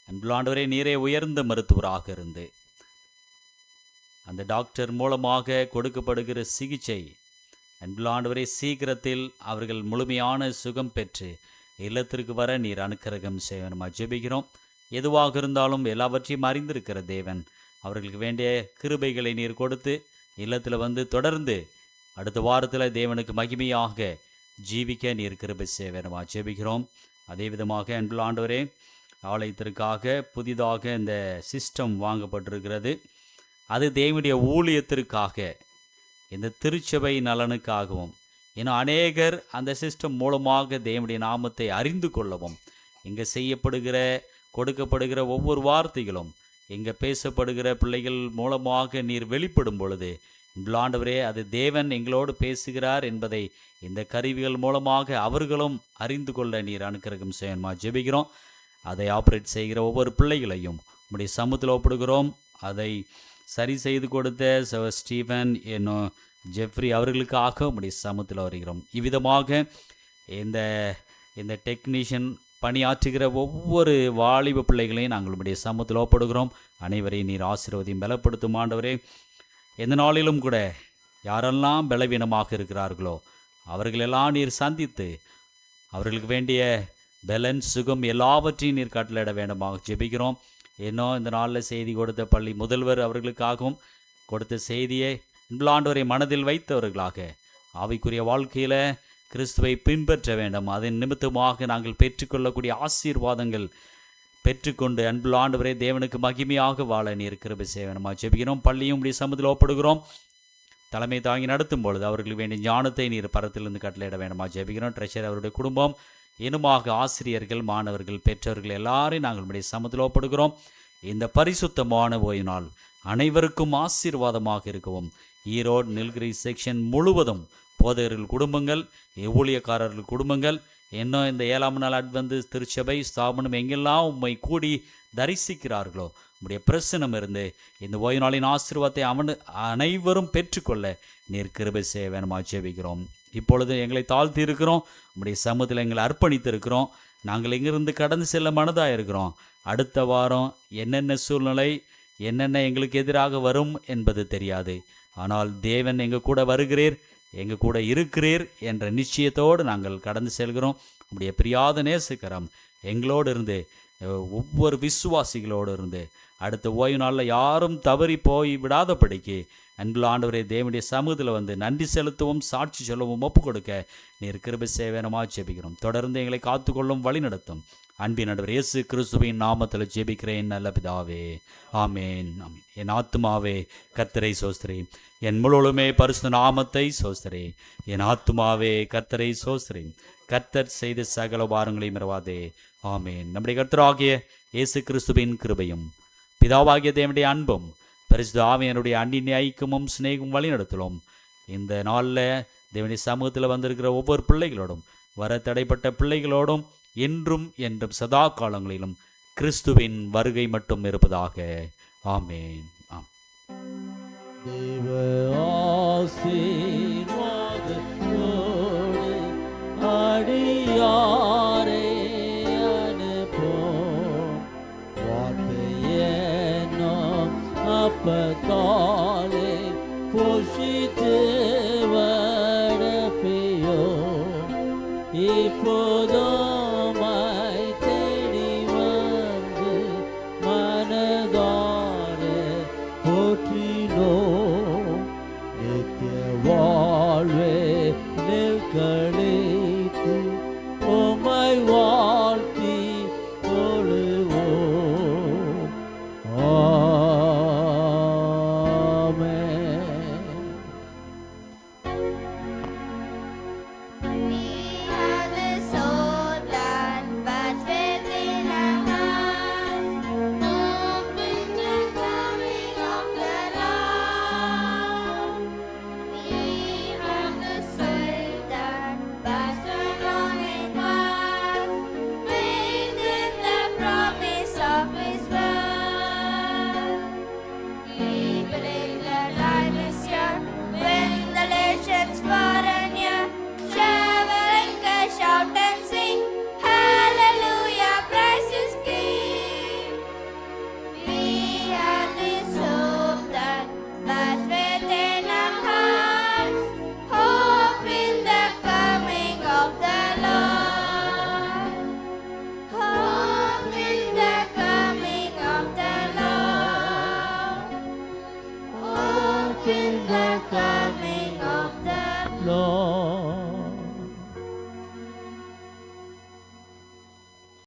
அன்புள்ள ஆண்டவரே, நீரே உயர்ந்த மருத்துவராக இருந்து அந்த டாக்டர் மூலமாக கொடுக்கப்படுகிற சிகிச்சை அன்புள்ள ஆண்டவரே, சீக்கிரத்தில் அவர்கள் முழுமையான சுகம் பெற்று இல்லத்திற்கு வர நீர் அனுக்கிரகம் செய்யணுமா ஜெபிக்கிறோம். எதுவாக இருந்தாலும் எல்லாவற்றையும் அறிந்திருக்கிற தேவன் அவர்களுக்கு வேண்டிய கிருபைகளை நீர் கொடுத்து இல்லத்தில் வந்து தொடர்ந்து அடுத்த வாரத்தில் தேவனுக்கு மகிமையாக ஜீவிக்க நீர் கிருபை செய்யணுமா ஜெபிக்கிறோம். அதே விதமாக அன்புள்ள ஆண்டவரே, ஆலயத்திற்காக புதிதாக இந்த சிஸ்டம் வாங்கப்பட்டிருக்கிறது. அது தேவனுடைய ஊழியத்திற்காக, இந்த திருச்சபை நலனுக்காகவும், இன்னும் அநேகர் அந்த சிஸ்டம் மூலமாக தேவனுடைய நாமத்தை அறிந்து கொள்ளவும், இங்கே செய்யப்படுகிற கொடுக்கப்படுகிற ஒவ்வொரு வார்த்தைகளும் இங்கே பேசப்படுகிற பிள்ளைகள் மூலமாக நீர் வெளிப்படும் பொழுது ஆண்டவரே, அது தேவன் எங்களோடு பேசுகிறார் என்பதை இந்த கருவிகள் மூலமாக அவர்களும் அறிந்து கொள்ள நீர் அனுக்கிரகம் செய்யணுமா ஜெபிக்கிறோம். அதை ஆப்ரேட் செய்கிற ஒவ்வொரு பிள்ளைகளையும் உம்முடைய சமூகத்தில் ஒப்பிடுகிறோம். அதை சரி செய்து கொடுத்த ஸ்டீவன் என்னும் ஜெஃப்ரி அவர்களுக்காக உம்முடைய சமூகத்தில் வருகிறோம். இவ்விதமாக இந்த டெக்னீஷியன் பணியாற்றுகிற ஒவ்வொரு வாலிப பிள்ளைகளையும் நாங்கள் உம்முடைய சமூகத்தில் ஒப்பிடுகிறோம். அனைவரையும் நீர் ஆசீர்வதியும் பலப்படுத்தும் ஆண்டவரே. எந்த நாளிலும் கூட யாரெல்லாம் பலவீனமாக இருக்கிறார்களோ அவர்களெல்லாம் நீர் சந்தித்து அவர்களுக்கு வேண்டிய பலன் சுகம் எல்லாவற்றையும் நீர் கட்டளையிட வேண்டுமாக ஜெபிக்கிறோம். இன்னும் இந்த நாளில் செய்தி கொடுத்த பள்ளி முதல்வர் அவர்களுக்காகவும் கொடுத்த செய்தியை ஆண்டவரை மனதில் வைத்தவர்களாக ஆவிக்குரிய வாழ்க்கையில் கிறிஸ்துவை பின்பற்ற வேண்டும். அதன் நிமித்தமாக நாங்கள் பெற்றுக்கொள்ளக்கூடிய ஆசீர்வாதங்கள் பெற்றுக்கொண்டு அன்புள்ள ஆண்டவரே, தேவனுக்கு மகிமையாக வாழ நீர் கிருபை செய்யணுமா ஜெபிக்கிறோம். பள்ளியும் இப்படி சமூகத்தில் ஒப்படுகிறோம். தலைமை தாங்கி நடத்தும் பொழுது அவர்களுக்கு வேண்டிய ஞானத்தை நீர் பரத்திலிருந்து கட்டளையிட வேண்டுமா ஜெபிக்கிறோம். ட்ரெஷர் அவருடைய குடும்பம், இனுமாக ஆசிரியர்கள், மாணவர்கள், பெற்றோர்கள் எல்லாரையும் நாங்கள் இப்படி சமூகத்தில் ஒப்படுகிறோம். இந்த பரிசுத்தமான ஓய்வு நாள் அனைவருக்கும் ஆசீர்வாதமாக இருக்கவும். ஈரோடு நீலகிரி செக்ஷன் முழுவதும் போதகர்கள் குடும்பங்கள், ஊழியக்காரர்கள் குடும்பங்கள், இன்னும் இந்த 7ஆம் நாள் அட்வென்டிஸ்ட் திருச்சபை ஸ்தாபனம் எங்கெல்லாம் உம்மை கூடி தரிசிக்கிறார்களோ உம்முடைய பிரசனம் இருந்து இந்த ஓய்வு நாளின் ஆசீர்வாதத்தை அனைவரும் பெற்றுக்கொள்ள நீர் கிருபை செய்ய வேணுமா ஜெபிக்கிறோம். இப்பொழுது எங்களை தாழ்த்தி இருக்கிறோம், உம்முடைய சமூகத்தில் எங்களை அர்ப்பணித்து இருக்கிறோம். நாங்கள் இங்கிருந்து கடந்து செல்ல மனதாக இருக்கிறோம். அடுத்த வாரம் என்னென்ன சூழ்நிலை, என்னென்ன எங்களுக்கு எதிராக வரும் என்பது தெரியாது. ஆனால் தேவன் எங்கள் கூட வருகிறீர், எங்கள் கூட இருக்கிறீர் என்ற நிச்சயத்தோடு நாங்கள் கடந்து செல்கிறோம். உடைய பிரியாத நேசக்கரம் எங்களோடு இருந்து ஒவ்வொரு விசுவாசிகளோடு இருந்து அடுத்த ஓய்வு நாளில் யாரும் தவறி போய் விடாதபடிக்கு அன்புள்ள ஆண்டவரே, தேவனுடைய சமூகத்தில் வந்து நன்றி செலுத்தவும் சாட்சி சொல்லவும் ஒப்பு கொடுக்க நீர் கிருபை செய்ய வேணுமா ஜெபிக்கிறோம். தொடர்ந்து எங்களை காத்துக்கொள்ளும் வழி நடத்தும் அன்பின் நடுவர் இயேசு கிறிஸ்துவின் நாமத்தில் ஜெபிக்கிறேன் நல்ல பிதாவே, ஆமேன். என் ஆத்துமாவே கர்த்தரை சோஸ்திரி, என் முழுவதுமே பரிசுத்த நாமத்தை சோஸ்திரி. என் ஆத்துமாவே கர்த்தரை சோஸ்திரி, கர்த்தர் செய்த சகல வாரங்களையும் மறவாதே, ஆமேன். நம்முடைய கர்த்தராகிய இயேசு கிறிஸ்துவின் கிருபையும் பிதாவாகிய தேவனுடைய அன்பும் பரிசுத்த ஆவியானுடைய அன்பின் ஐக்கியமும் சிநேகமும் வழி நடத்தலும் இந்த நாளில் தேவனுடைய சமூகத்தில் வந்திருக்கிற ஒவ்வொரு பிள்ளைகளோடும், வர தடைப்பட்ட பிள்ளைகளோடும் என்றும் என்றும் சதா காலங்களிலும் கிறிஸ்துவின் வருகை மட்டும் இருப்பதாக, ஆமேன். தேவ ஆசீர்வாதம்